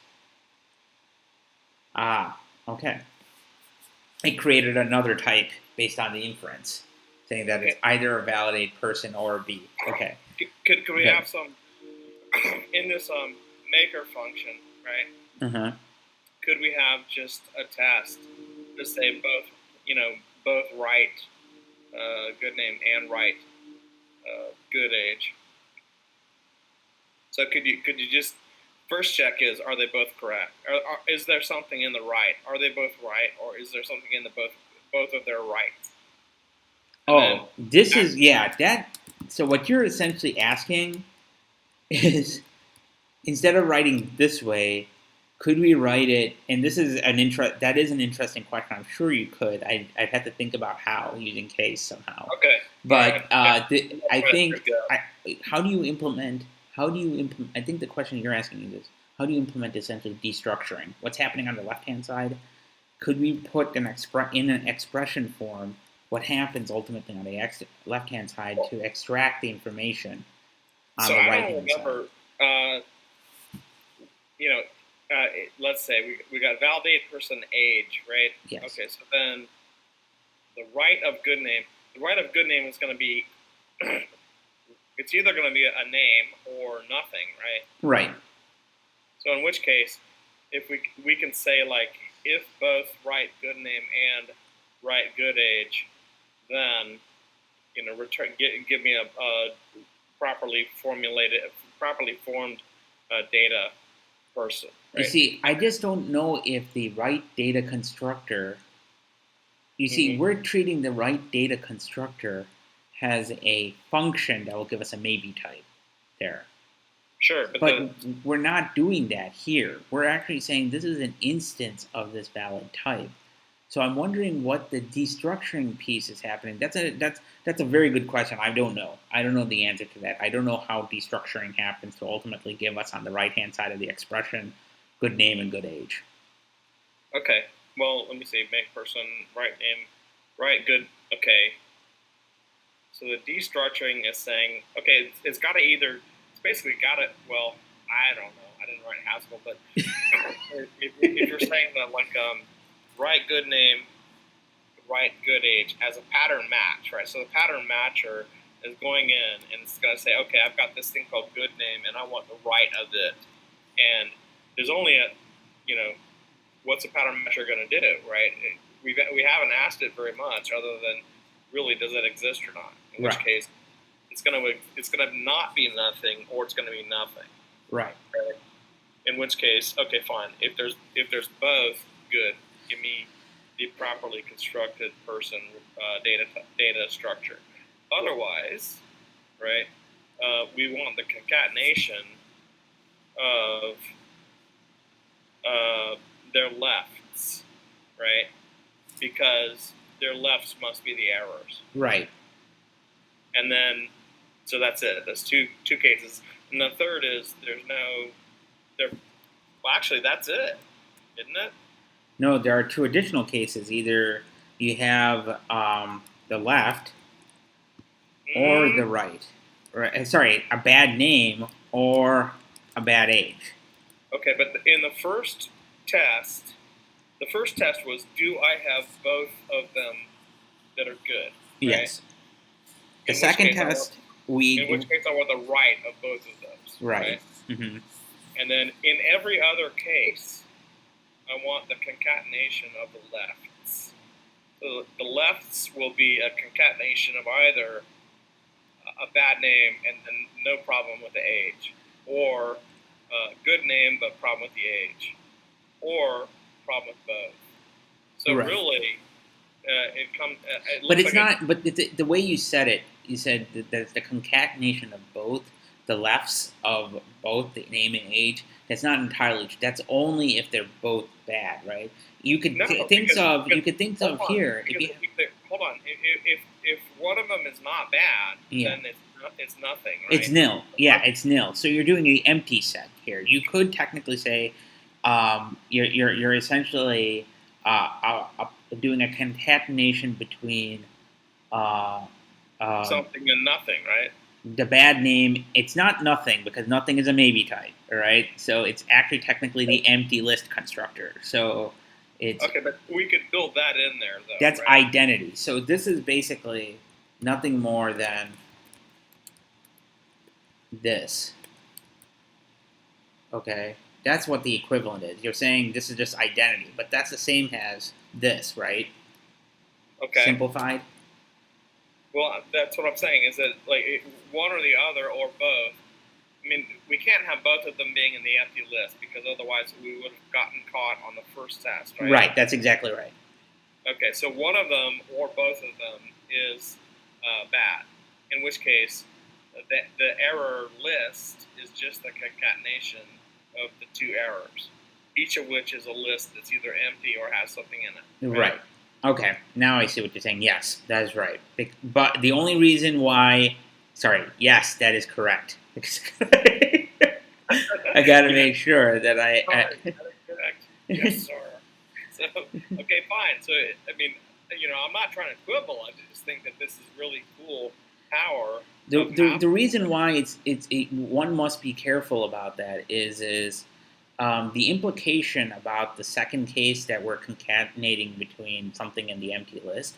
okay. It created another type based on the inference, saying that it's either a validate person or a B. Okay. Could we have some in this maker function, right? Could we have just a test to say both right good name and right good age? So could you just first check are they both correct? Is there something in the right? Are they both right, or is there something in the both of their rights? So what you're essentially asking is, instead of writing this way, could we write it? And this is an interesting question. I'm sure you could. I'd have to think about how, using case somehow. Okay. But I think how do you implement? I think the question you're asking is, how do you implement essentially destructuring? What's happening on the left-hand side? Could we put in an expression form what happens ultimately on the left-hand side to extract the information on the right-hand side? Let's say we got validate person age, right? Yes. Okay, so then the right of good name is going to be it's either going to be a name or nothing, right? Right. So in which case, if we can say like if both write good name and write good age, then return give me a properly formulated, properly formed data person. Right? You see, I just don't know if the right data constructor. You see, we're treating the right data constructor as a function that will give us a maybe type there. Sure, but we're not doing that here. We're actually saying this is an instance of this valid type. So I'm wondering what the destructuring piece is happening. That's a very good question. I don't know. I don't know the answer to that. I don't know how destructuring happens to ultimately give us on the right-hand side of the expression good name and good age. Okay. Well, let me see. Make person, right name, right good. Okay. So the destructuring is saying, okay, it's got to either. Basically got it. Well, I don't know. I didn't write Haskell, but if you're saying that like write good name, write good age as a pattern match, right? So the pattern matcher is going in and it's going to say, okay, I've got this thing called good name, and I want the right of it. And there's only what's a pattern matcher going to do, right? We haven't asked it very much, other than really does it exist or not? In which case. It's gonna not be nothing, or it's gonna be nothing. Right. In which case, okay, fine. If there's both, good. Give me the properly constructed person data structure. Otherwise, right? We want the concatenation of their lefts, right? Because their lefts must be the errors. Right. And then. So that's it. There's two cases, and the third is well, actually, that's it, isn't it? No, there are two additional cases. Either you have the left or the right. Sorry, a bad name or a bad age. Okay, but in the first test was, do I have both of them that are good? Right? Yes. The second test. In which case, I want the right of both of those. Right. Mm-hmm. And then in every other case, I want the concatenation of the lefts. So the lefts will be a concatenation of either a bad name and no problem with the age, or a good name but problem with the age, or problem with both. So really, it comes. But it's not. But the way you said it. You said that there's the concatenation of both the lefts of both the name and age. That's not entirely true. That's only if they're both bad, right? You could think of here. Hold on. If one of them is not bad, then it's nothing. Right? It's nil. Yeah, it's nil. So you're doing the empty set here. You could technically say you're essentially doing a concatenation between. Something and nothing, right? The bad name, it's not nothing because nothing is a maybe type, all right? So it's actually technically the empty list constructor. So it's okay, but we could build that in there, though. That's right? Identity. So this is basically nothing more than this. Okay, that's what the equivalent is. You're saying this is just identity, but that's the same as this, right? Okay. Simplified. Well, that's what I'm saying, is that like one or the other or both. I mean, we can't have both of them being in the empty list because otherwise we would have gotten caught on the first test, right? Right, that's exactly right. Okay, so one of them or both of them is bad, in which case the error list is just the concatenation of the two errors, each of which is a list that's either empty or has something in it. Right. Okay, now I see what you're saying. Yes, that is right. But the only reason why... Sorry, yes, that is correct. I got to make sure that I... That is correct. Yes, sir. So, okay, fine. So, I mean, I'm not trying to quibble. I just think that this is really cool power. The reason why one must be careful about that is the implication about the second case that we're concatenating between something and the empty list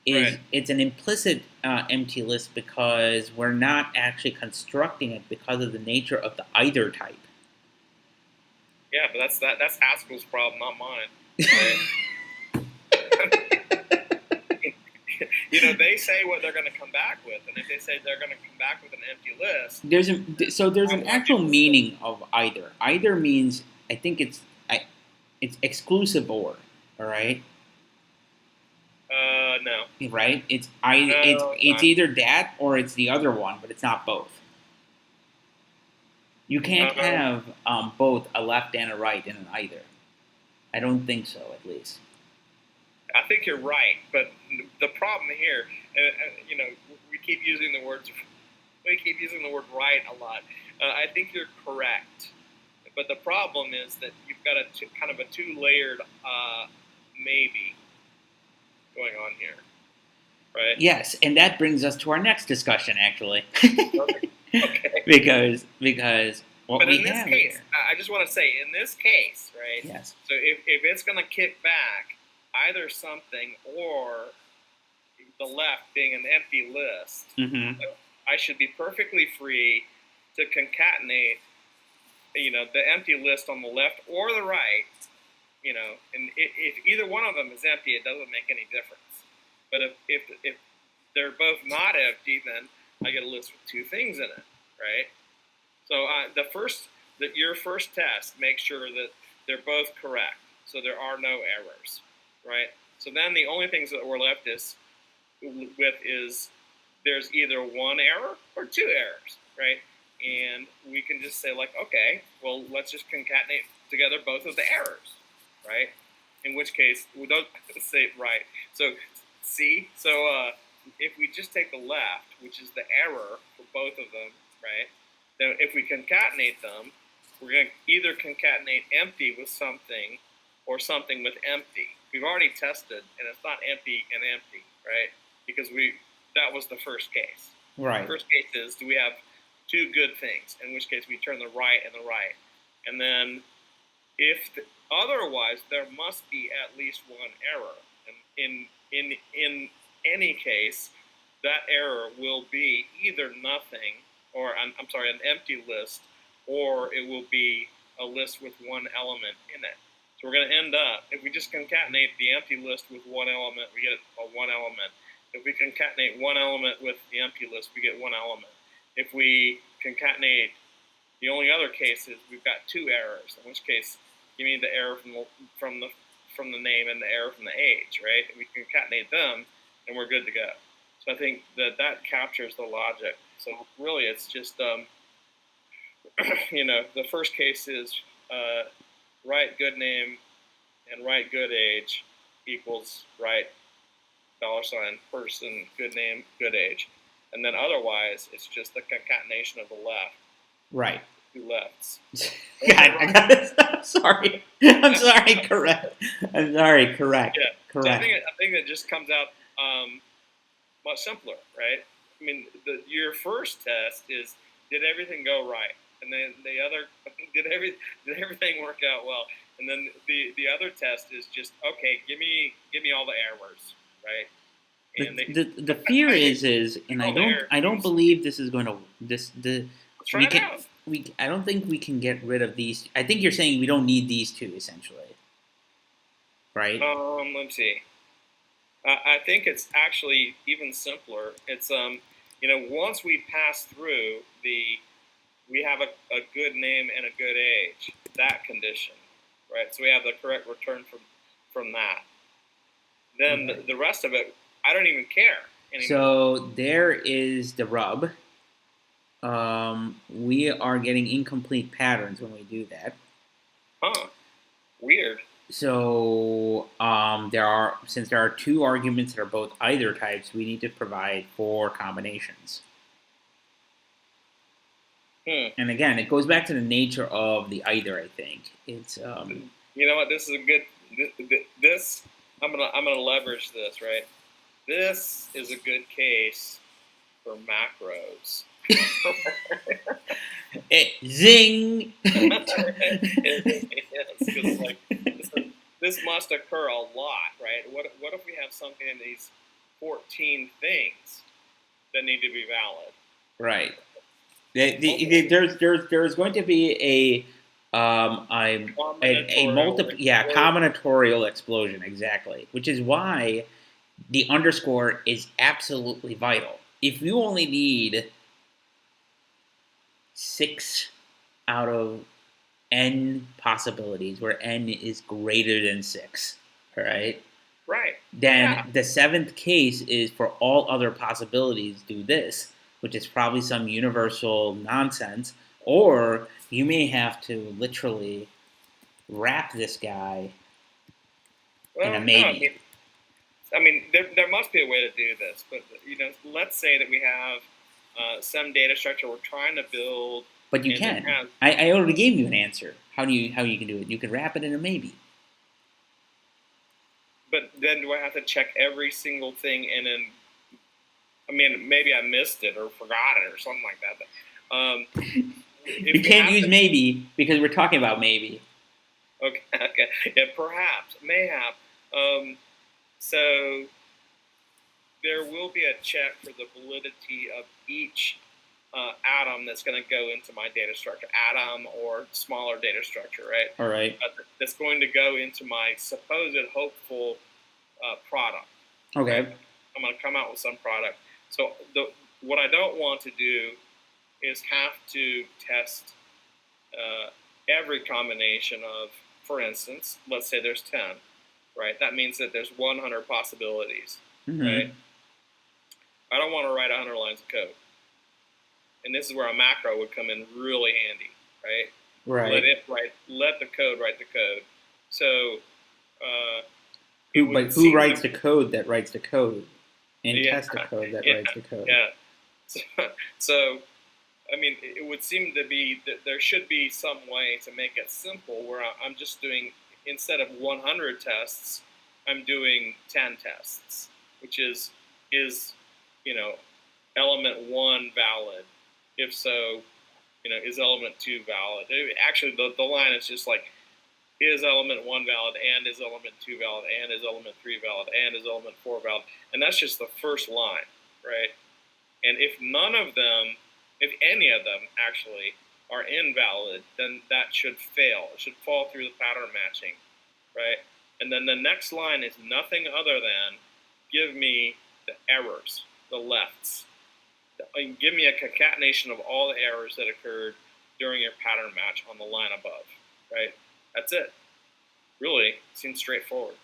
is Right. it's an implicit empty list because we're not actually constructing it because of the nature of the either type. Yeah, but that's Haskell's problem, not mine. Right? They say what they're going to come back with, and if they say they're going to come back with an empty list, There's an actual meaning of either. Either means I think it's exclusive or, all right. No. Right? It's No, it's not. either that or it's the other one, but it's not both. You can't have both a left and a right in an either. I don't think so, at least. I think you're right, but the problem here, we keep using the word right a lot. I think you're correct, but the problem is that you've got kind of a two-layered maybe going on here, right? Yes, and that brings us to our next discussion, actually. Okay. because what but we in this have case, here, I just want to say, in this case, right? yes. So if it's going to kick back either something or the left being an empty list, Mm-hmm. I should be perfectly free to concatenate, the empty list on the left or the right, and if either one of them is empty, it doesn't make any difference. But if they're both not empty, then I get a list with two things in it, right? So your first test, make sure that they're both correct, so there are no errors, right? So then the only things that we're left is there's either one error or two errors, right? And we can just say, okay, well, let's just concatenate together both of the errors, right? In which case, we don't say it right. So, see? So if we just take the left, which is the error for both of them, right? Then if we concatenate them, we're going to either concatenate empty with something or something with empty. We've already tested, and it's not empty and empty, right? Because that was the first case. Right. The first case is, do we have two good things? In which case, we turn the right and the right. And then otherwise, there must be at least one error. And in any case, that error will be either nothing, or an empty list, or it will be a list with one element in it. So we're going to end up, if we just concatenate the empty list with one element, we get a one element. If we concatenate one element with the empty list, we get one element. If we concatenate the only other case is we've got two errors, in which case give me the error from the name and the error from the age, right? And we concatenate them, and we're good to go. So I think that captures the logic. So really, it's just the first case is right good name and right good age equals right $person good name good age, and then otherwise it's just the concatenation of the left. Right. Two lefts. God, I got this. I'm sorry. I'm sorry. Correct. I'm sorry. Correct. Yeah. Correct. So I think that just comes out much simpler, right? I mean, your first test is, did everything go right, and then the other did everything work out well, and then the other test is just, okay, give me all the errors, right? And the fear is, and I don't believe this is going to let's try it out. I don't think we can get rid of these. I think you're saying we don't need these two, essentially, right? Let me see. I think it's actually even simpler. It's once we pass through we have a good name and a good age, that condition, right? So we have the correct return from that. Then Okay. the rest of it, I don't even care anymore. So there is the rub. We are getting incomplete patterns when we do that. Huh. Weird. So since there are two arguments that are both either types, we need to provide 4 combinations. And again, it goes back to the nature of the either. I think it's. You know what? This is a good. This I'm gonna leverage this, right? This is a good case for macros. Zing! Yes, this must occur a lot, right? What if we have something in these 14 things that need to be valid. Right. There's going to be combinatorial explosion, exactly, which is why the underscore is absolutely vital. If you only need 6 out of n possibilities, where n is greater than 6, all right? Right. Then the 7th case is for all other possibilities do this, which is probably some universal nonsense, or you may have to literally wrap this guy in a maybe. I mean, there must be a way to do this, but let's say that we have some data structure we're trying to build. But you can. I already gave you an answer. How you can do it? You can wrap it in a maybe. But then do I have to check every single thing in an? I mean, maybe I missed it or forgot it or something like that. But, you can't use maybe because we're talking about maybe. Okay. Yeah, perhaps, mayhap. So there will be a check for the validity of each atom that's going to go into my data structure, atom or smaller data structure, right? All right. That's going to go into my supposed hopeful product. Okay. I'm going to come out with some product. So what I don't want to do is have to test every combination of, for instance, let's say there's 10, right? That means that there's 100 possibilities, right? I don't want to write 100 lines of code. And this is where a macro would come in really handy, right? Right. Let the code write the code. So, who writes the code that writes the code, and test the code that writes the code? Yeah. So, I mean, it would seem to be that there should be some way to make it simple, where I'm just doing, instead of 100 tests, I'm doing 10 tests, which is element 1 valid? If so, is element 2 valid? Actually, the line is just like, is element 1 valid, and is element 2 valid, and is element 3 valid, and is element 4 valid? And that's just the first line, right? And if any of them actually are invalid, then that should fail. It should fall through the pattern matching, right? And then the next line is nothing other than give me the errors, the lefts. Give me a concatenation of all the errors that occurred during your pattern match on the line above, right? That's it. Really, it seems straightforward.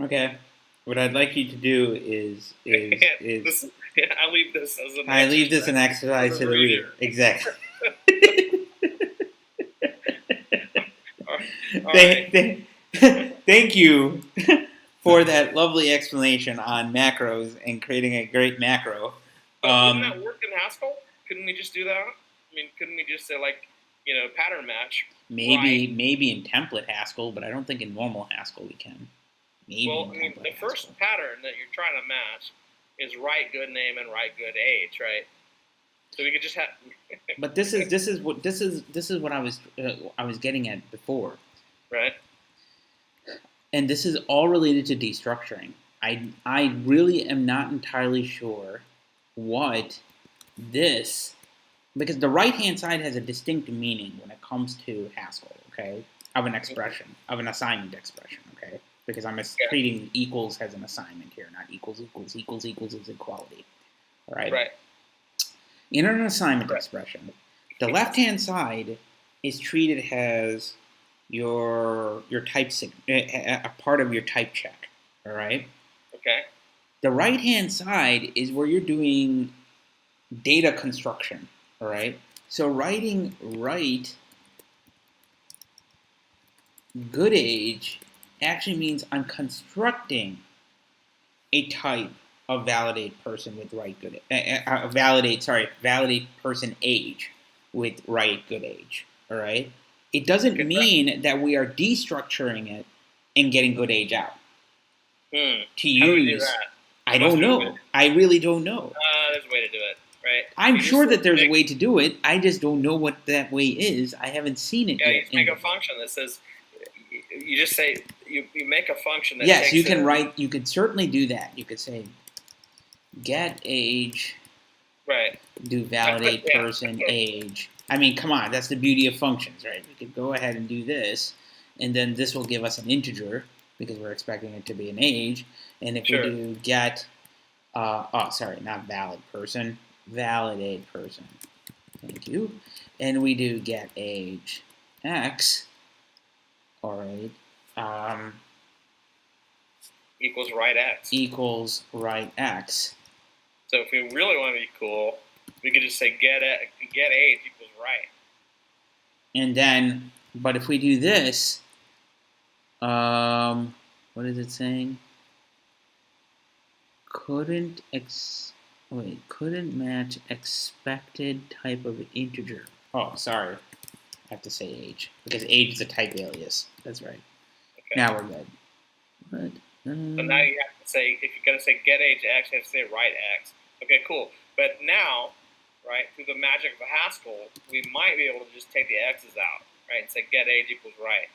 Okay. What I'd like you to do is I leave this as an exercise to the reader. Exactly. All right. Thank you for that lovely explanation on macros and creating a great macro. Wouldn't that work in Haskell? Couldn't we just do that? I mean, couldn't we just say, pattern match? Maybe in template Haskell, but I don't think in normal Haskell we can. The first pattern that you're trying to match is write good name and write good age, right? So we could just have. But this is what I was getting at before, right? And this is all related to destructuring. I really am not entirely sure what this, because the right-hand side has a distinct meaning when it comes to Haskell, okay, of an expression, of an assignment expression, okay, because I'm treating equals as an assignment here, not equals is equality, all right? Right. In an assignment expression, the left-hand side is treated as your type a part of your type check, all right? Okay. The right-hand side is where you're doing data construction, all right? So writing write good age actually means I'm constructing a type of validate person with write good validate person age with write good age, all right? It doesn't mean that we are destructuring it and getting good age out. To use, how do we do that? I don't know. I really don't know. There's a way to do it, right? I'm sure that there's a way to do it. I just don't know what that way is. I haven't seen it yet. You make a function that says you just say you make a function that yes, takes you can write. You could certainly do that. You could say get age. Right. Do validate person age. I mean, come on, that's the beauty of functions, right? We could go ahead and do this, and then this will give us an integer because we're expecting it to be an age. And if we do get, not valid person, validate person. Thank you. And we do get age x. All right. Equals right x. Equals right x. So if we really want to be cool, we could just say get age equals right. And then, but if we do this, what is it saying? Couldn't match expected type of integer. Oh, sorry. I have to say age because age is a type alias. That's right. Okay. Now we're good. But, so now you have to say, if you're going to say get age x, you have to say right x. Okay, cool. But now, right, through the magic of Haskell, we might be able to just take the x's out, right, and say get age equals right.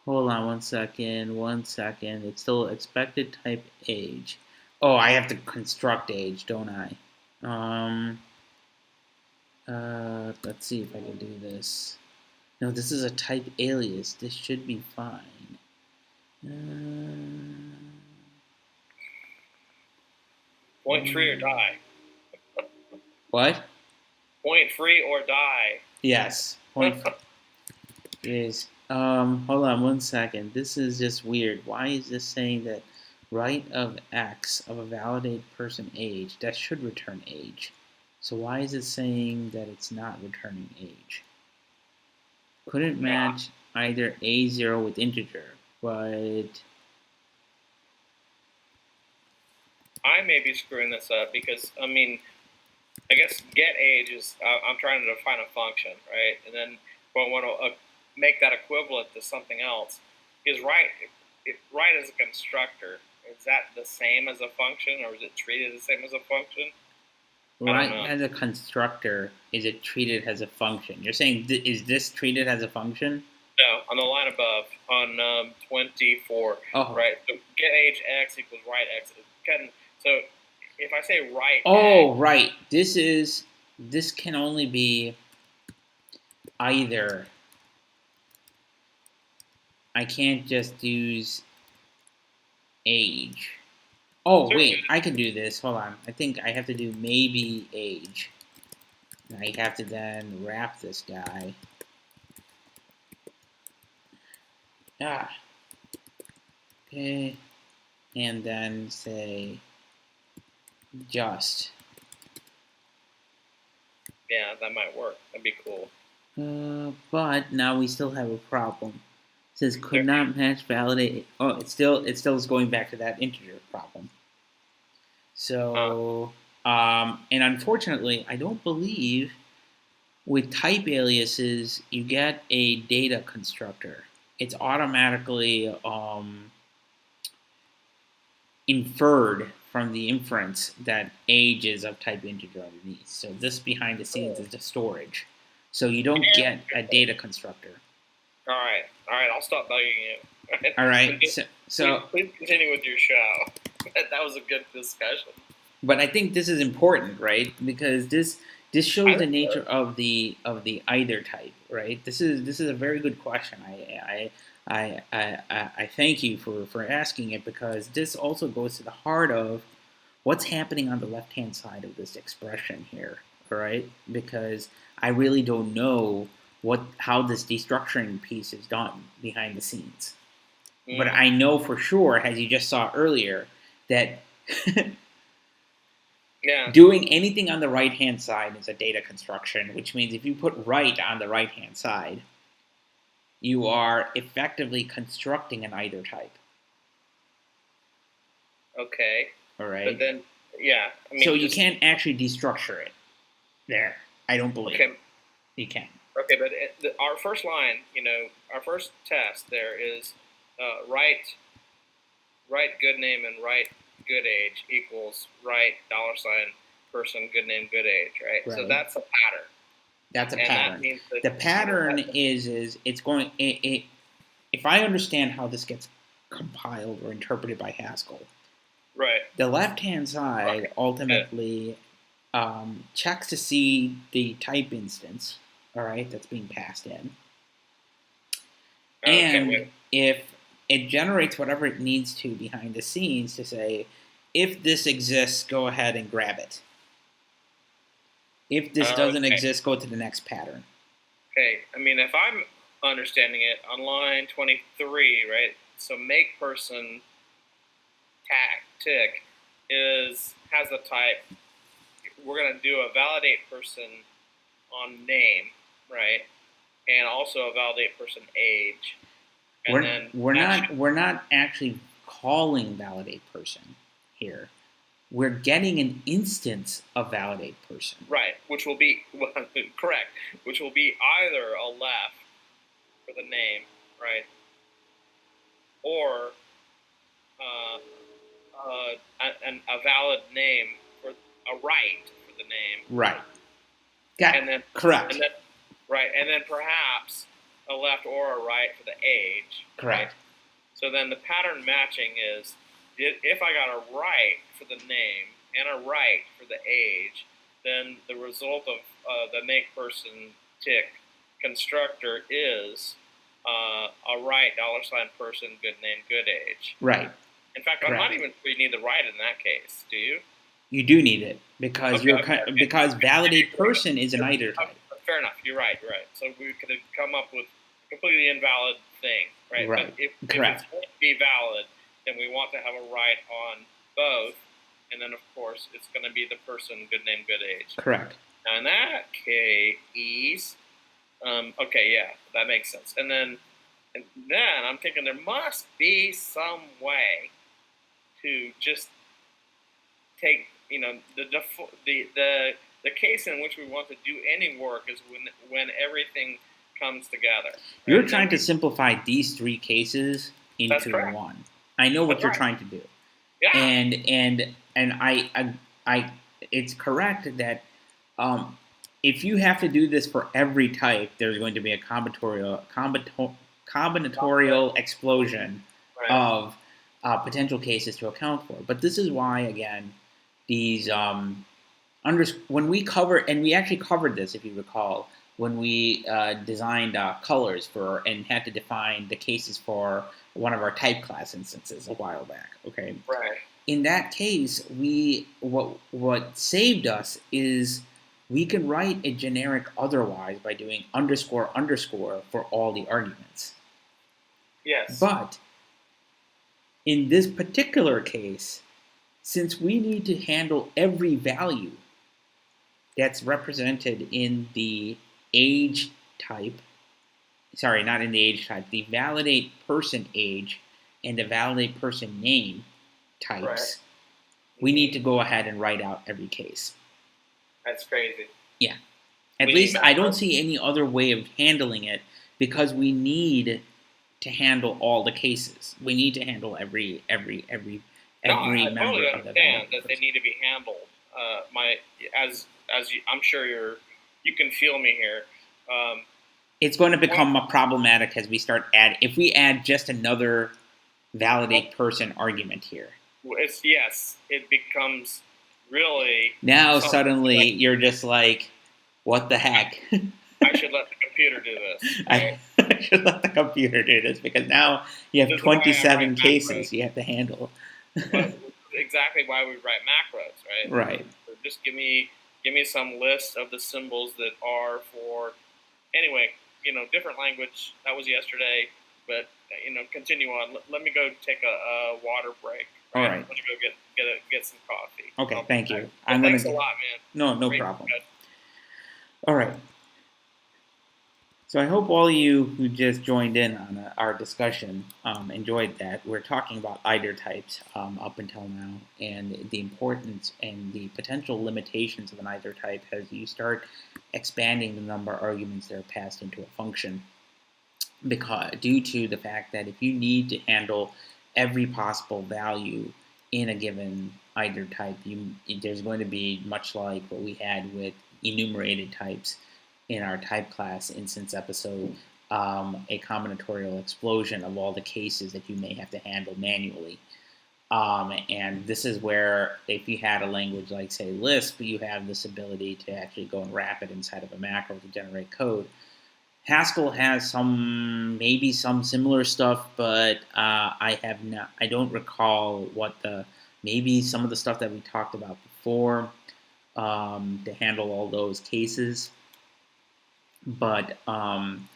Hold on 1 second. 1 second. It's still expected type age. Oh, I have to construct age, don't I? Let's see if I can do this. No, this is a type alias. This should be fine. Point free or die. What? Point free or die. Yes. Point is hold on 1 second. This is just weird. Why is this saying that right of x of a validated person age, that should return age? So why is it saying that it's not returning age? Couldn't match either a0 with integer, but I may be screwing this up because, I mean, I guess get age is, I'm trying to define a function, right? And then I want to make that equivalent to something else. Is right as a constructor, is that the same as a function, or is it treated the same as a function? Right as a constructor, is it treated as a function? You're saying, is this treated as a function? No, on the line above, on 24, right? So get age x equals right x. So if I say right x, right. This can only be either. I can't just use age. Oh, wait, I can do this. Hold on. I think I have to do maybe age. And I have to then wrap this guy. Okay. And then say just. Yeah, that might work. That'd be cool. But now we still have a problem. It says could not match validate. Oh, it still is going back to that integer problem. So, and unfortunately, I don't believe with type aliases you get a data constructor. It's automatically inferred from the inference that age is of type integer underneath. So this behind the scenes is the storage. So you don't get a data constructor. All right. I'll stop bugging you. All right. So please continue with your show. That was a good discussion. But I think this is important, right? Because this shows the nature of the either type, right? This is a very good question. I thank you for asking it, because this also goes to the heart of what's happening on the left-hand side of this expression here, all right? Because I really don't know how this destructuring piece is done behind the scenes. But I know for sure, as you just saw earlier, that doing anything on the right-hand side is a data construction, which means if you put right on the right-hand side, you are effectively constructing an either type. Okay. All right. But then, I mean, so you can't actually destructure it there. I don't believe. Okay. You can. Okay, but our first line, our first test there is right good name and right good age equals right $person good name good age, right? So that's a pattern. That's a pattern. The pattern is it's going if I understand how this gets compiled or interpreted by Haskell, Right. the left-hand side ultimately checks to see the type instance, all right, that's being passed in. And if it generates whatever it needs to behind the scenes to say, if this exists, go ahead and grab it. If this doesn't exist, go to the next pattern. Okay, I mean, if I'm understanding it, on line 23, right, so make person tick has the type, we're going to do a validate person on name, right, and also a validate person age. And we're not actually calling validate person here. We're getting an instance of validate person. Right, which will be, correct, which will be either a left for the name, right, or a valid name for a right for the name. Right. Got it. And then, correct. And then, right, and then perhaps a left or a right for the age. Correct. Right? So then the pattern matching is, if I got a right for the name and a right for the age, then the result of the make person tick constructor is a right $person, good name, good age. Right. In fact, correct. I'm not even sure you need the right in that case. Do you? You do need it because because validate person is an either type. Fair enough. You're right. So we could have come up with a completely invalid thing, right? Right. But if it's going to be valid, then we want to have a right on both, and then of course it's going to be the person, good name, good age. Correct. Now in that case, okay, yeah, that makes sense. And then I'm thinking there must be some way to just take, the case in which we want to do any work is when everything comes together. Right? You're trying to simplify these three cases into one. I know what you're trying to do. Yeah. And I it's correct that if you have to do this for every type, there's going to be a combinatorial explosion of potential cases to account for. But this is why, again, these when we cover, and we actually covered this, if you recall, when we designed colors for and had to define the cases for one of our type class instances a while back. Okay. Right. In that case, what saved us is we can write a generic otherwise by doing underscore for all the arguments. Yes. But in this particular case, since we need to handle every value that's represented in the age type, sorry, not in the age type, the validate person age and the validate person name types, we need to go ahead and write out every case. That's crazy. Yeah. At least I don't see any other way of handling it because we need to handle all the cases. We need to handle every member I totally of the understand that they need to be handled. I'm sure you can feel me here. It's going to become problematic as we start if we add just another validate person argument here. It becomes really... Now suddenly you're just like, what the heck? I should let the computer do this. Right? I should let the computer do this because now you have 27 cases you have to handle. Exactly why we write macros, right? Right. So just give me some list of the symbols that are for... Anyway, different language. That was yesterday, but continue on. Let me go take a water break. All right. I'm gonna go get some coffee. Okay, thank you. Thanks a lot, man. No problem. All right. So I hope all of you who just joined in on our discussion enjoyed that. We're talking about either types up until now, and the importance and the potential limitations of an either type as you start expanding the number of arguments that are passed into a function. Due to the fact that if you need to handle every possible value in a given either type, there's going to be much like what we had with enumerated types in our type class instance episode. a combinatorial explosion of all the cases that you may have to handle manually. And this is where, if you had a language like, say, Lisp, you have this ability to actually go and wrap it inside of a macro to generate code. Haskell has maybe some similar stuff, but I don't recall maybe some of the stuff that we talked about before to handle all those cases. But I'm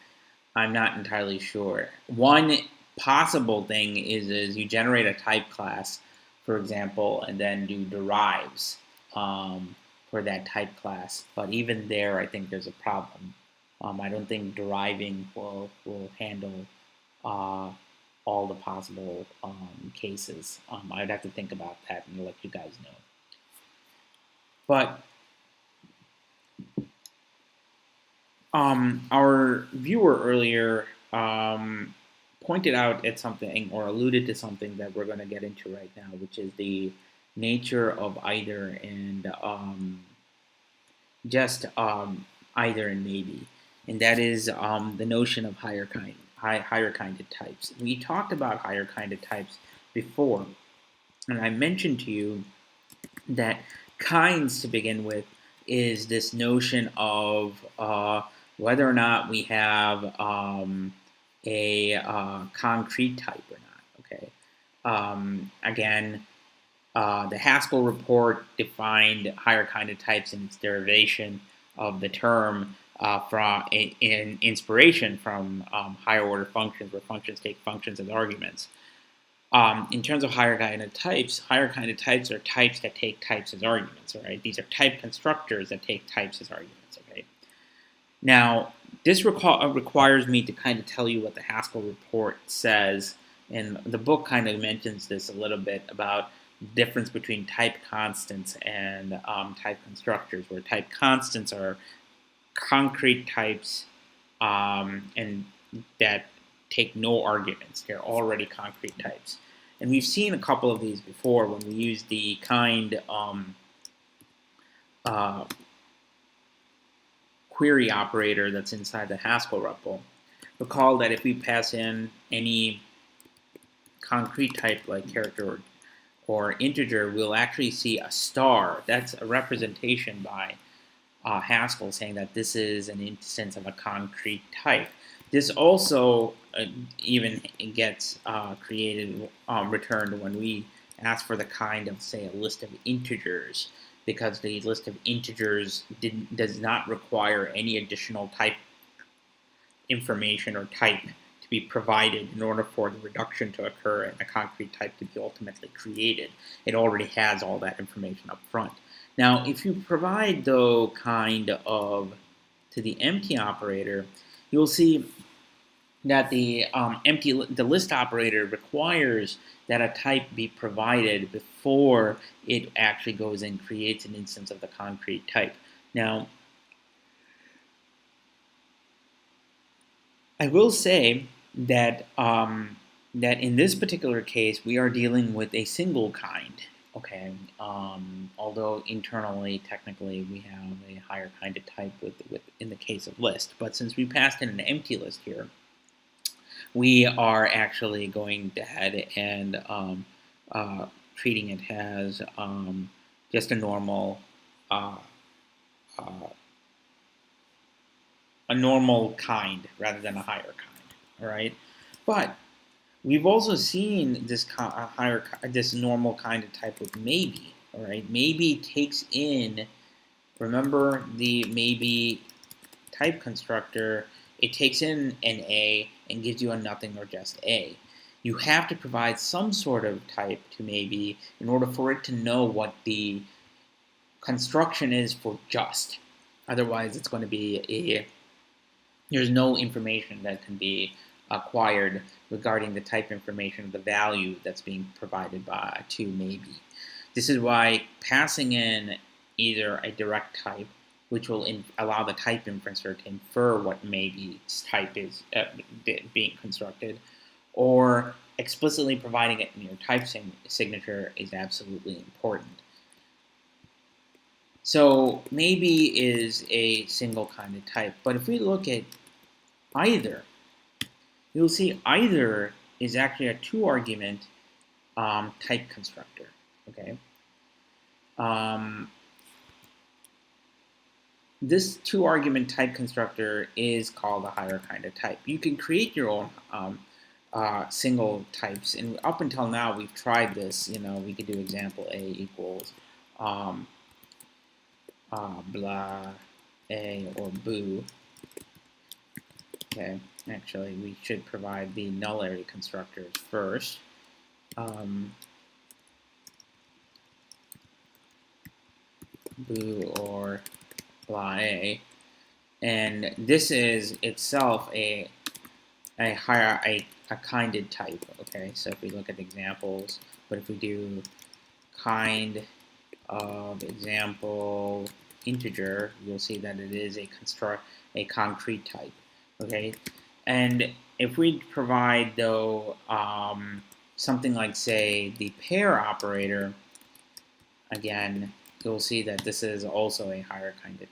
not entirely sure. One possible thing is you generate a type class, for example, and then do derives for that type class. But even there, I think there's a problem. I don't think deriving will handle all the possible cases. I'd have to think about that and let you guys know. But our viewer earlier pointed out at something, or alluded to something that we're going to get into right now, which is the nature of either and just either and maybe, and that is the notion of higher kind of types. We talked about higher kind of types before, and I mentioned to you that kinds, to begin with, is this notion of whether or not we have a concrete type or not. Okay. Again, the Haskell report defined higher kind of types in its derivation of the term in inspiration from higher order functions, where functions take functions as arguments. In terms of higher kind of types are types that take types as arguments. Right? These are type constructors that take types as arguments. Okay. Now, this requires me to kind of tell you what the Haskell report says, and the book kind of mentions this a little bit about the difference between type constants and type constructors, where type constants are concrete types and that take no arguments. They're already concrete types. And we've seen a couple of these before when we use the kind query operator that's inside the Haskell REPL. Recall that if we pass in any concrete type like character or integer, we'll actually see a star. That's a representation by Haskell saying that this is an instance of a concrete type. This also even gets returned when we ask for the kind of, say, a list of integers, because the list of integers does not require any additional type information or type to be provided in order for the reduction to occur and a concrete type to be ultimately created. It already has all that information up front. Now, if you provide, though, kind of to the empty operator, you'll see that the list operator requires that a type be provided before it actually goes and creates an instance of the concrete type. Now, I will say that that in this particular case we are dealing with a single kind. Okay, although internally, technically, we have a higher kind of type with in the case of list. But since we passed in an empty list here, we are actually going ahead and treating it as just a normal kind rather than a higher kind. All right, but we've also seen this this normal kind of type with maybe. All right, maybe takes in. Remember the maybe type constructor. It takes in an A and gives you a nothing or just A. You have to provide some sort of type to maybe in order for it to know what the construction is for just. Otherwise, it's going to be there's no information that can be acquired regarding the type information of the value that's being provided to maybe. This is why passing in either a direct type, which will allow the type inferencer to infer what maybe's type is being constructed, or explicitly providing it in your type signature is absolutely important. So maybe is a single kind of type, but if we look at either, you'll see either is actually a 2-argument type constructor. Okay. This 2-argument type constructor is called a higher kind of type. You can create your own single types, and up until now we've tried this. We could do example A equals blah A or boo. Okay, actually we should provide the nullary constructors first. Boo or blah A, and this is itself a kinded type. Okay, so if we look at examples, but if we do kind of example integer, you'll see that it is a concrete type. Okay, and if we provide though something like, say, the pair operator, again, you'll see that this is also a higher kind of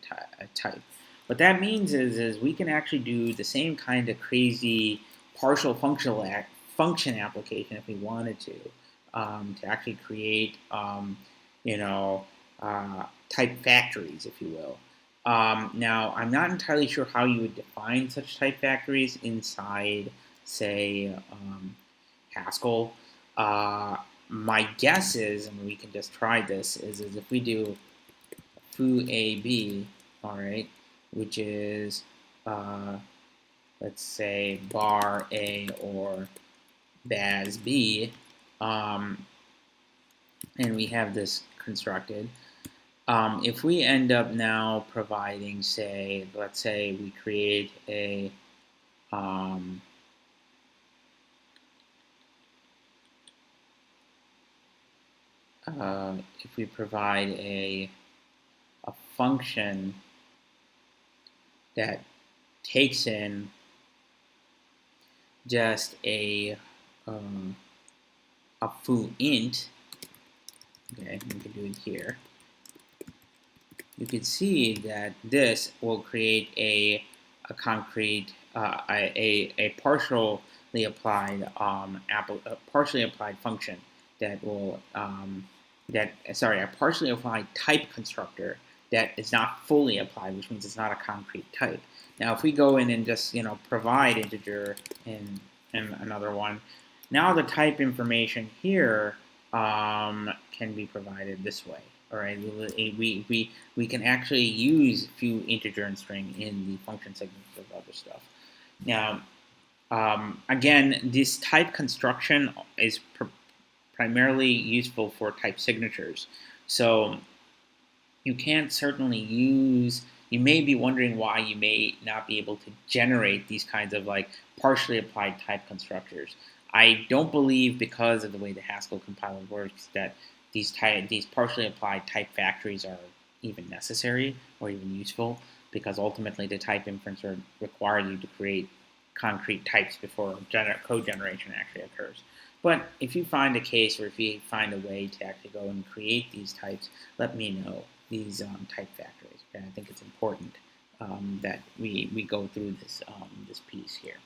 type. What that means is we can actually do the same kind of crazy partial function application if we wanted to actually create type factories, if you will. Now, I'm not entirely sure how you would define such type factories inside, say, Haskell. My guess is, and we can just try this, is if we do foo AB, all right, which is, let's say, bar A or baz B, and we have this constructed. If we end up now providing, say, let's say we create a if we provide a function that takes in just a foo int, okay, we can do it here. You can see that this will create a concrete, a partially applied function that will a partially applied type constructor that is not fully applied, which means it's not a concrete type. Now, if we go in and just provide integer in another one, now the type information here can be provided this way. All right, we can actually use foo integer and string in the function segments of other stuff. Now, again, this type construction is primarily useful for type signatures. So you can't certainly use, you may be wondering why you may not be able to generate these kinds of partially applied type constructors. I don't believe, because of the way the Haskell compiler works, that these partially applied type factories are even necessary or even useful, because ultimately the type inferencer requires you to create concrete types before code generation actually occurs. But if you find a case, or if you find a way to actually go and create these types, let me know, these type factories. Okay? I think it's important that we go through this piece here.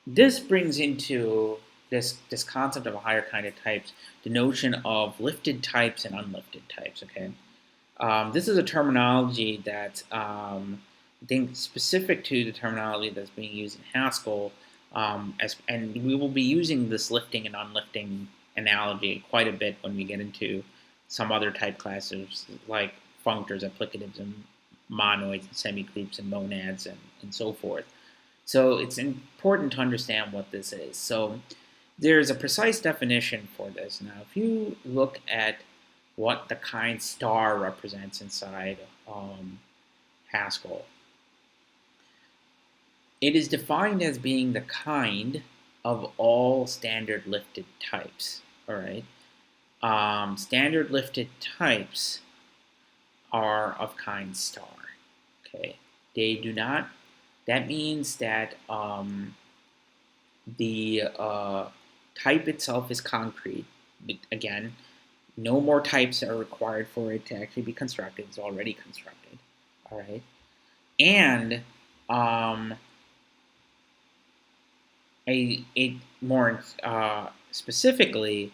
This brings into this concept of a higher kind of types, the notion of lifted types and unlifted types. Okay, this is a terminology that I think specific to the terminology that's being used in Haskell. And we will be using this lifting and unlifting analogy quite a bit when we get into some other type classes like functors, applicatives, and monoids, and semigroups, and monads, and so forth. So it's important to understand what this is. So there's a precise definition for this. Now, if you look at what the kind star represents inside Haskell, it is defined as being the kind of all standard lifted types. All right, standard lifted types are of kind star. Okay, they do not. That means that the type itself is concrete. Again, no more types are required for it to actually be constructed. It's already constructed. All right, and more specifically,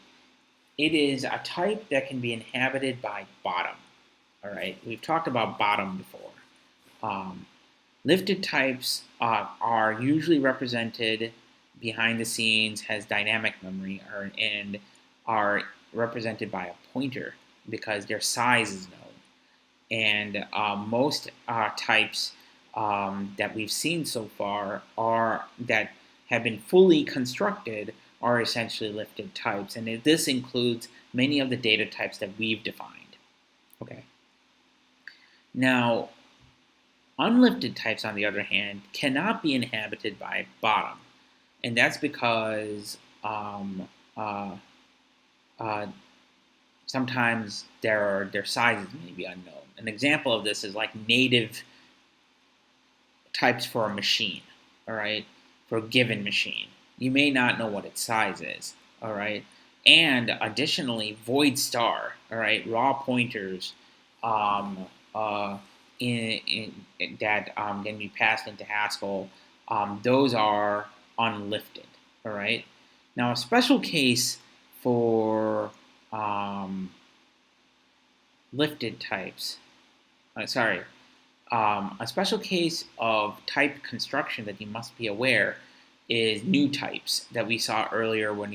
it is a type that can be inhabited by bottom. All right, we've talked about bottom before. Lifted types are usually represented behind the scenes, has dynamic memory, and are represented by a pointer because their size is known. And most types that we've seen so far are that have been fully constructed are essentially lifted types, and this includes many of the data types that we've defined. Okay. Now, unlifted types, on the other hand, cannot be inhabited by bottom, and that's because sometimes their sizes may be unknown. An example of this is like native types for a machine, all right, for a given machine. You may not know what its size is, all right, and additionally, void star, all right, raw pointers that can be passed into Haskell, those are unlifted, all right. Now, a special case for lifted types, a special case of type construction that you must be aware is new types that we saw earlier when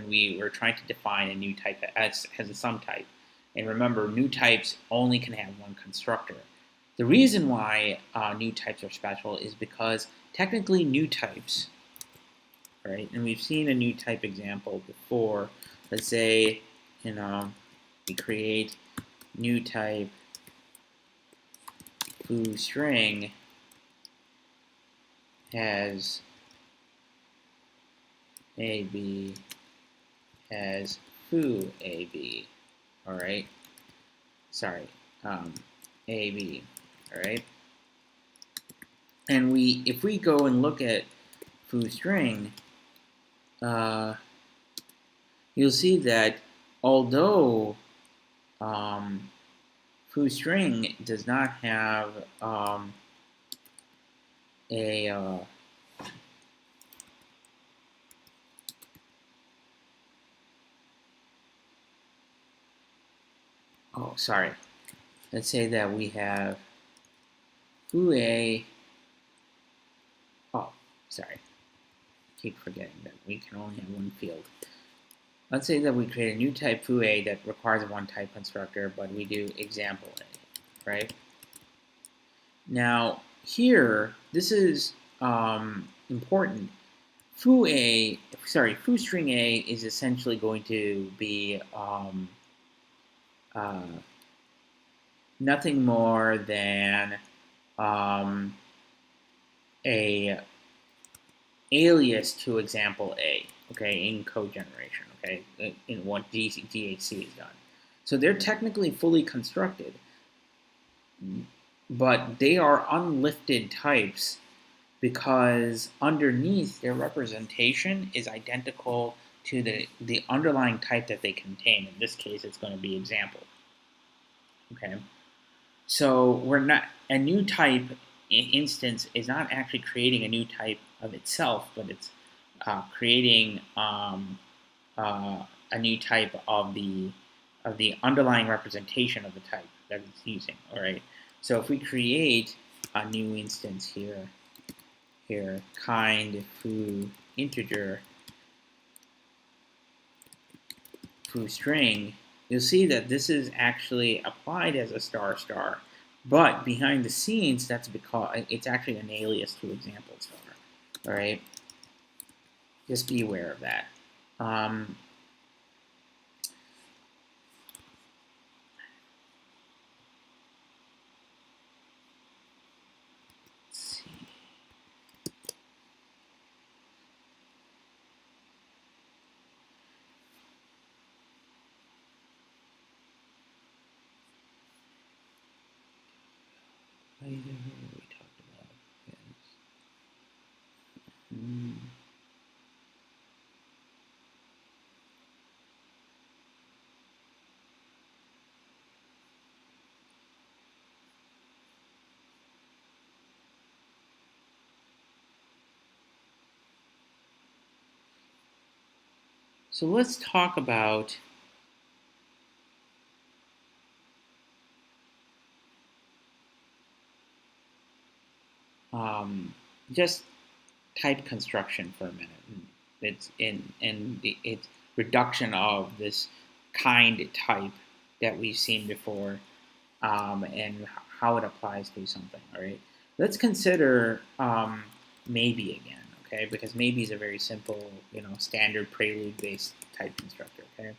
we were trying to define a new type as a sum type. And remember, new types only can have one constructor. The reason why new types are special is because technically new types, right? And we've seen a new type example before. Let's say, we create new type foo string has AB has foo AB, all right? Sorry, AB, all right? And if we go and look at foo string, you'll see that although foo string does not have sorry. Let's say that we have foo A. Oh, sorry. Keep forgetting that we can only have one field. Let's say that we create a new type foo A that requires a one type constructor, but we do example A, right? Now here, this is important. Foo string A is essentially going to be nothing more than a alias to example A, okay, in code generation, okay, in what DHC has done. So they're technically fully constructed, but they are unlifted types because underneath their representation is identical to the underlying type that they contain. In this case, it's going to be example. Okay, so we're not a new type instance is not actually creating a new type of itself, but it's creating a new type of the underlying representation of the type that it's using. All right. So if we create a new instance here, kind foo integer foo string, you'll see that this is actually applied as a star star, but behind the scenes, that's because it's actually an alias to example star. All right, just be aware of that. Let's see. We talked about is So let's talk about just type construction for a minute. It's it's reduction of this kind type that we've seen before, and how it applies to something. All right, let's consider maybe again. Okay, because maybe is a very simple, standard prelude-based type constructor. Okay,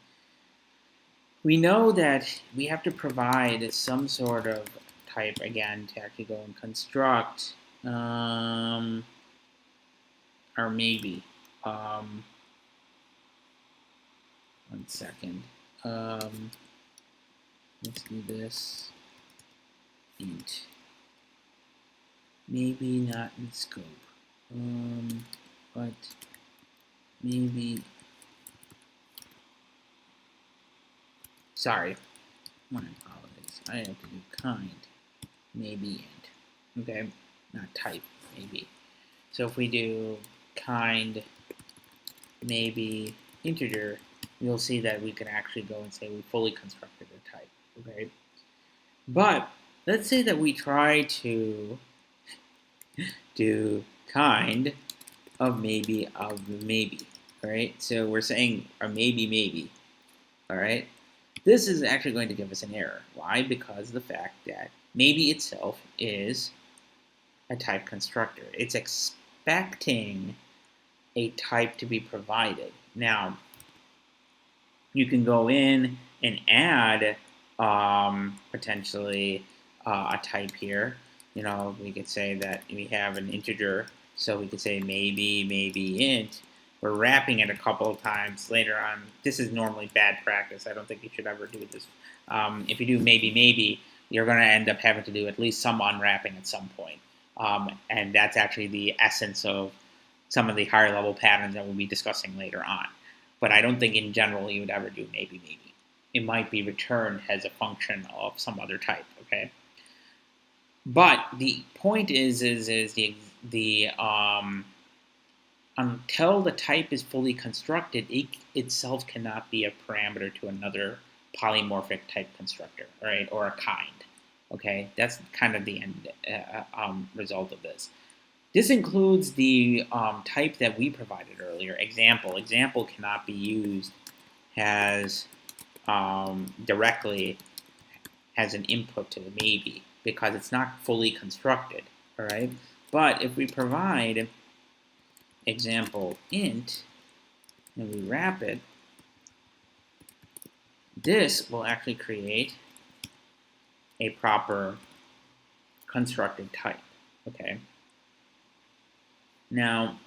we know that we have to provide some sort of type again to actually go and construct or maybe. One second. Let's do this. Int. Maybe not in scope. But maybe. Sorry. My apologies. I have to do kind. Maybe int. Okay. Not type. Maybe. So if we do kind, maybe integer, you'll see that we can actually go and say we fully constructed a type. Okay. But let's say that we try to do kind of maybe, all right? So we're saying a maybe, all right? This is actually going to give us an error. Why? Because of the fact that maybe itself is a type constructor. It's expecting a type to be provided. Now, you can go in and add potentially a type here. We could say that we have an integer, so we could say maybe int. We're wrapping it a couple of times later on. This is normally bad practice. I don't think you should ever do this. If you do maybe, you're going to end up having to do at least some unwrapping at some point. And that's actually the essence of some of the higher level patterns that we'll be discussing later on. But I don't think in general you would ever do maybe. It might be returned as a function of some other type, okay? But the point is the until the type is fully constructed, it itself cannot be a parameter to another polymorphic type constructor, right? Or a kind, okay? That's kind of the end result of this. This includes the type that we provided earlier, example. Example cannot be used as directly as an input to the maybe because it's not fully constructed, all right? But if we provide example int and we wrap it, this will actually create a proper constructed type, okay? Now,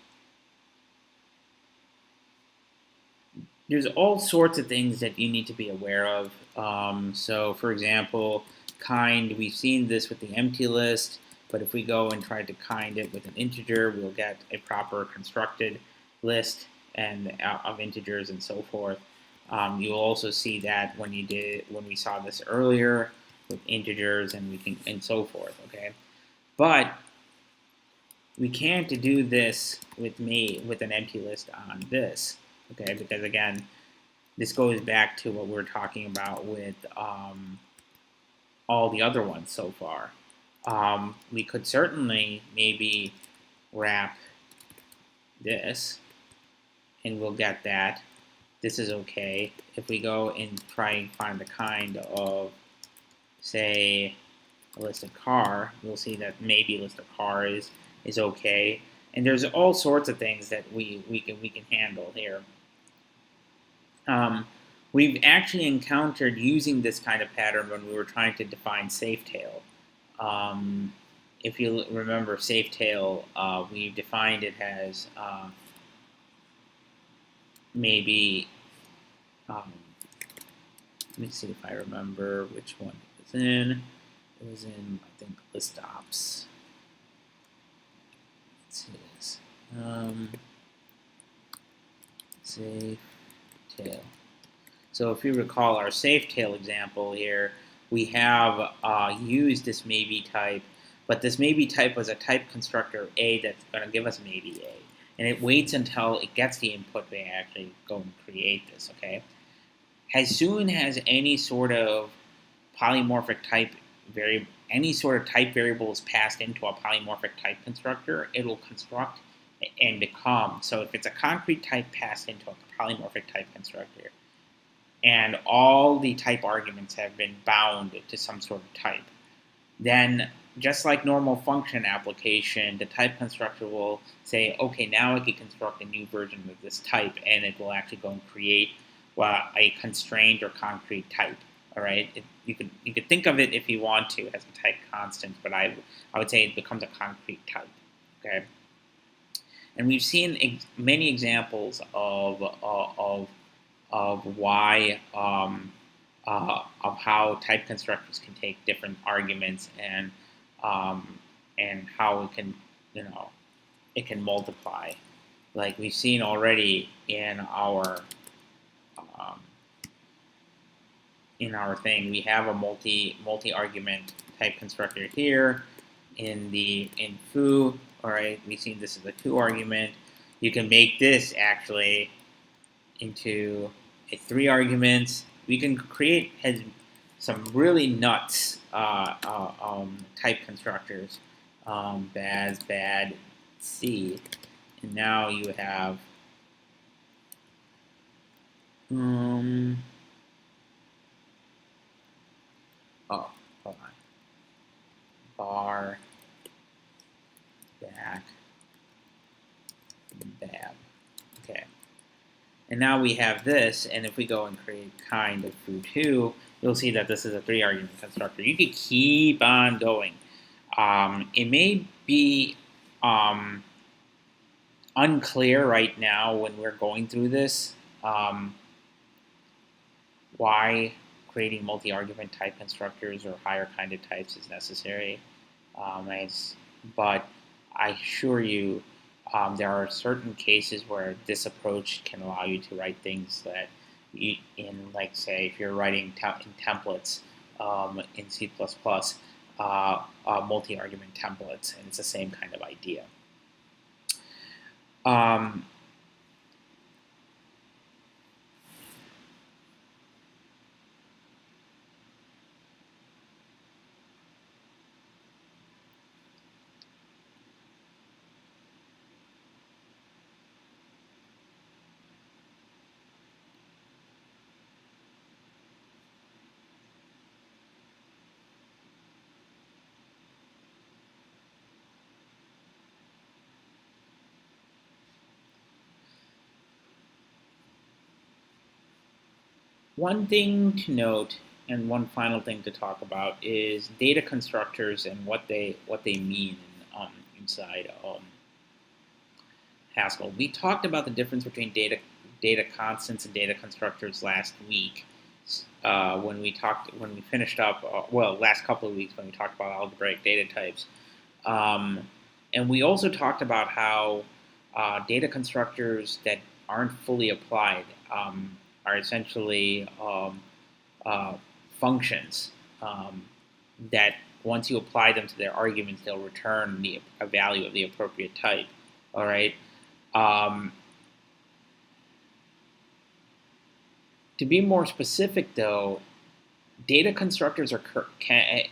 there's all sorts of things that you need to be aware of. So, for example, kind, we've seen this with the empty list, but if we go and try to kind it with an integer, we'll get a proper constructed list and of integers and so forth. You'll also see that when we saw this earlier with integers and so forth. Okay, but we can't do this with an empty list on this. Okay, because again, this goes back to what we're talking about with all the other ones so far. We could certainly maybe wrap this, and we'll get that. This is okay. If we go and try and find the kind of, say, a list of car, we'll see that maybe list of car is okay. And there's all sorts of things that we can handle here. We've actually encountered using this kind of pattern when we were trying to define safetail. If you remember safetail, we defined it as maybe, let me see if I remember which one it was in. It was in, I think, list ops. Let's see this. Safetail. So if you recall our safetail example here, we have used this maybe type, but this maybe type was a type constructor A that's going to give us maybe A. and it waits until it gets the input to actually go and create this, okay? As soon as any sort of polymorphic type variable, any sort of type variable is passed into a polymorphic type constructor, it will construct and become. So if it's a concrete type passed into a polymorphic type constructor, and all the type arguments have been bound to some sort of type, then just like normal function application, the type constructor will say, okay, now I can construct a new version of this type, and it will actually go and create a constrained or concrete type. All right, you could think of it if you want to as a type constant, but I would say it becomes a concrete type. Okay, and we've seen many examples of why of how type constructors can take different arguments and how it can it can multiply, like we've seen already in our thing. We have a multi-argument type constructor here in foo. All right, we've seen this as a 2-argument. You can make this actually into a 3 arguments. We can create some really nuts type constructors, bad, C, and now you have oh, hold on. Bar, back, bab. Okay. And now we have this, and if we go and create kind of foo2, you'll see that this is a 3-argument constructor. You could keep on going. It may be unclear right now when we're going through this why creating multi-argument type constructors or higher kind of types is necessary. But I assure you, there are certain cases where this approach can allow you to write things that, like say, if you're writing in templates in C++, multi-argument templates, and it's the same kind of idea. One thing to note, and one final thing to talk about, is data constructors and what they mean inside Haskell. We talked about the difference between data constants and data constructors last week when we finished up. Last couple of weeks when we talked about algebraic data types, and we also talked about how data constructors that aren't fully applied are essentially functions that once you apply them to their arguments, they'll return a value of the appropriate type. All right. To be more specific, though, data constructors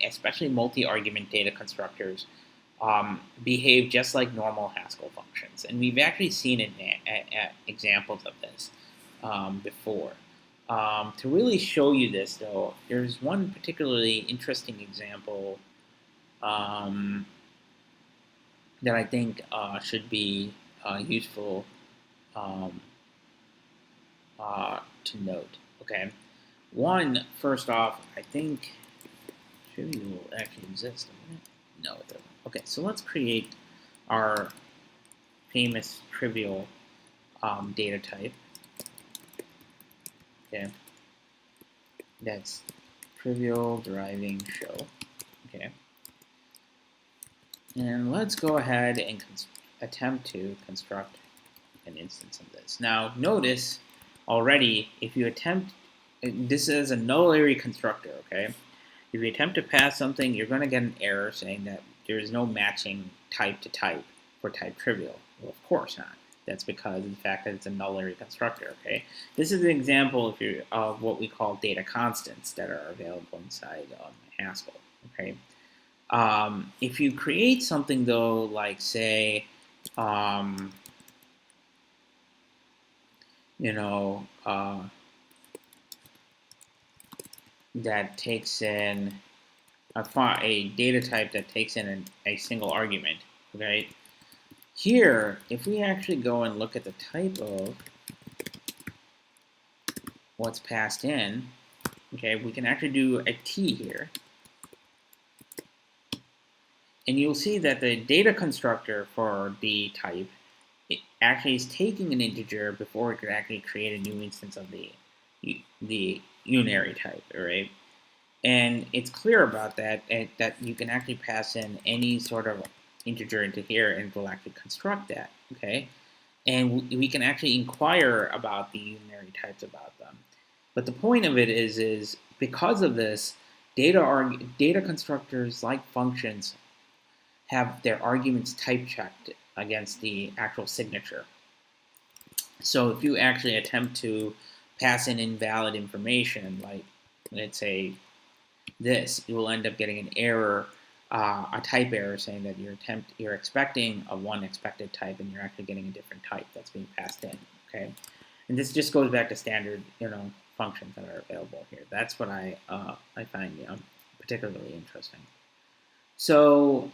especially multi-argument data constructors, behave just like normal Haskell functions, and we've actually seen examples of this before. To really show you this, though, there's one particularly interesting example that I think should be useful to note. Okay, first off, I think trivial will actually exist. No, it doesn't. Okay, so let's create our famous trivial data type. Okay, that's trivial deriving show. Okay, and let's go ahead and attempt to construct an instance of this. Now, notice already, if you attempt, this is a nullary constructor. Okay, if you attempt to pass something, you're going to get an error saying that there is no matching type to type for type trivial. Well, of course not. That's because of the fact that it's a nullary constructor. Okay, this is an example of what we call data constants that are available inside Haskell. Okay, if you create something though, like say, you know, that takes in a data type that takes in a single argument, right? Here, if we actually go and look at the type of what's passed in, okay, we can actually do a T here. And you'll see that the data constructor for the type it actually is taking an integer before it could actually create a new instance of the unary type, all right? And it's clear about that, that you can actually pass in any sort of integer into here and it will actually construct that, okay? And we can actually inquire about the unary types about them. But the point of it is because of this, data constructors like functions have their arguments type checked against the actual signature. So if you actually attempt to pass in invalid information, like let's say this, you will end up getting an error, a type error saying that you're expecting a one expected type and you're actually getting a different type that's being passed in. Okay, and this just goes back to standard functions that are available here. That's what I find particularly interesting. So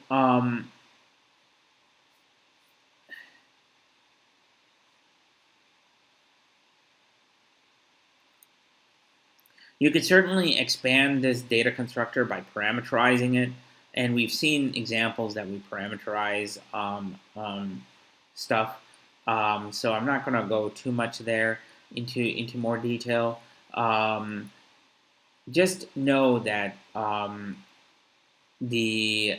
you could certainly expand this data constructor by parameterizing it, and we've seen examples that we parameterize stuff. So I'm not going to go too much there into more detail. Just know that this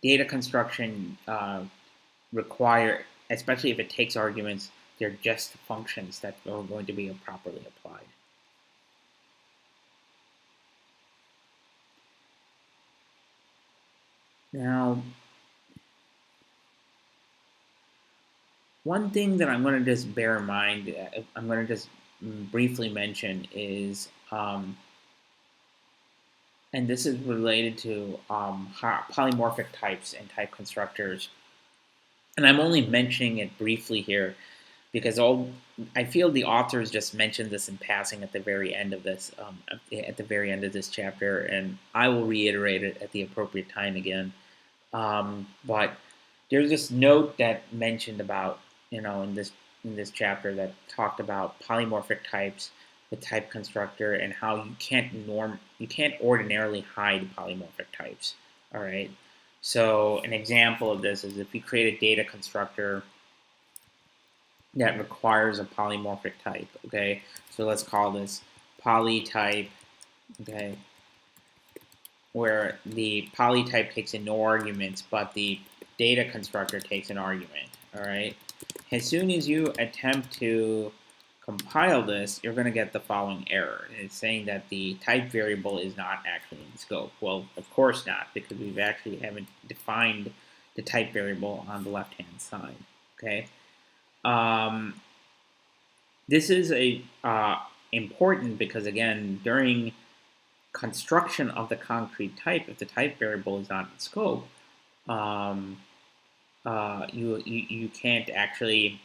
data construction require, especially if it takes arguments, they're just functions that are going to be properly applied. Now, one thing that I'm going to just bear in mind, I'm going to just briefly mention is, and this is related to polymorphic types and type constructors. And I'm only mentioning it briefly here because I feel the authors just mentioned this in passing at the very end of this chapter, and I will reiterate it at the appropriate time again. But there's this note that mentioned about in this chapter that talked about polymorphic types with type constructor and how you can't ordinarily hide polymorphic types. All right. So an example of this is if we create a data constructor that requires a polymorphic type, okay? So let's call this polytype, okay? Where the polytype takes in no arguments, but the data constructor takes an argument, all right? As soon as you attempt to compile this, you're going to get the following error. It's saying that the type variable is not actually in scope. Well, of course not, because we actually haven't defined the type variable on the left-hand side. Okay. This is important because, again, during construction of the concrete type, if the type variable is not in scope, you can't actually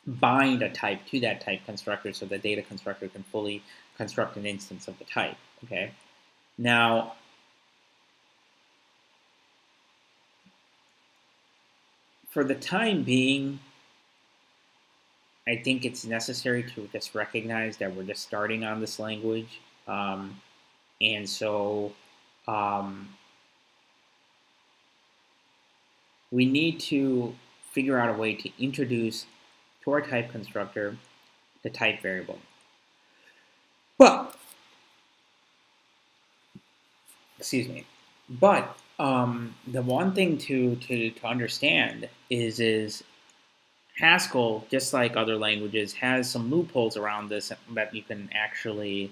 bind a type to that type constructor so the data constructor can fully construct an instance of the type. Okay. Now, for the time being, I think it's necessary to just recognize that we're just starting on this language. And so we need to figure out a way to introduce to our type constructor the type variable. But, excuse me, but the one thing to understand is Haskell, just like other languages, has some loopholes around this that you can actually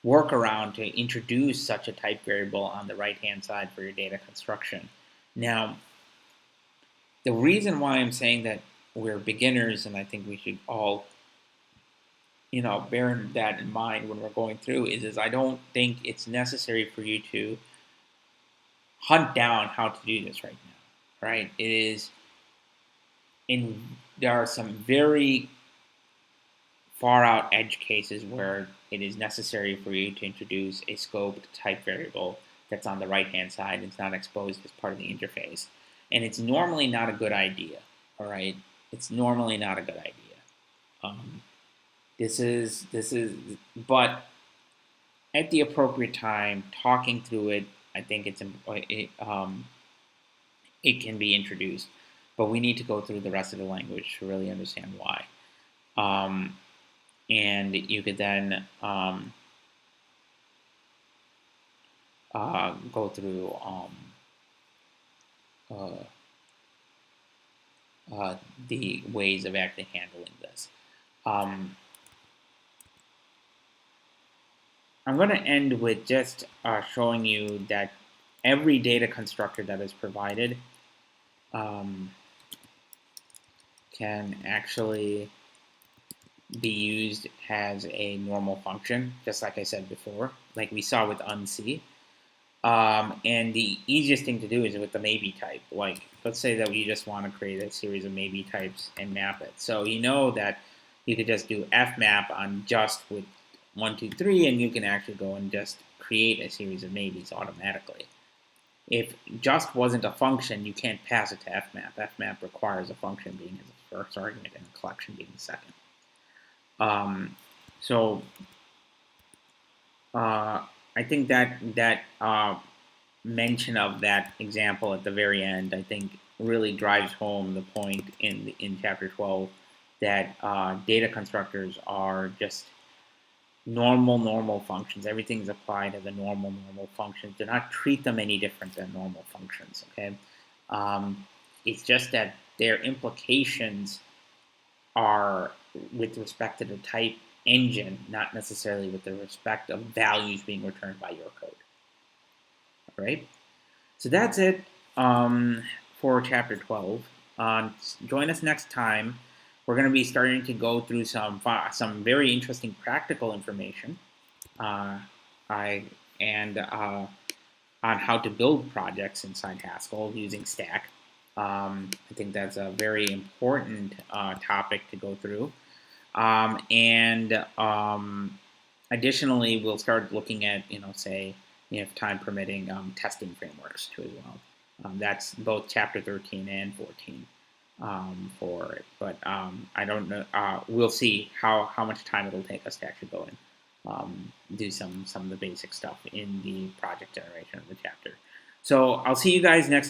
workaround to introduce such a type variable on the right-hand side for your data construction. Now, the reason why I'm saying that we're beginners, and I think we should all, bear that in mind when we're going through, is I don't think it's necessary for you to hunt down how to do this right now, right? There are some very far out edge cases where it is necessary for you to introduce a scoped type variable that's on the right-hand side and it's not exposed as part of the interface. And it's normally not a good idea, all right? It's normally not a good idea. But at the appropriate time, talking through it, I think it can be introduced. But we need to go through the rest of the language to really understand why. And you could then go through the ways of actually handling this. I'm going to end with just showing you that every data constructor that is provided can actually be used as a normal function, just like I said before, like we saw with unc. And the easiest thing to do is with the maybe type. Like, let's say that we just want to create a series of maybe types and map it. So you know that you could just do fmap on just with 1, 2, 3, and you can actually go and just create a series of maybes automatically. If just wasn't a function, you can't pass it to fmap. Fmap requires a function being as the first argument and a collection being the second. I think that mention of that example at the very end, I think, really drives home the point in Chapter 12 that data constructors are just normal functions. Everything's applied as a normal functions. Do not treat them any different than normal functions. Okay, it's just that their implications are with respect to the type engine, not necessarily with the respect of values being returned by your code. All right, so that's it for Chapter 12. Join us next time. We're going to be starting to go through some very interesting practical information on how to build projects inside Haskell using Stack. I think that's a very important topic to go through. Additionally, we'll start looking at, say, if time permitting, testing frameworks too as well. That's both Chapter 13 and 14 for it. But I don't know. We'll see how much time it'll take us to actually go and do some of the basic stuff in the project generation of the chapter. So I'll see you guys next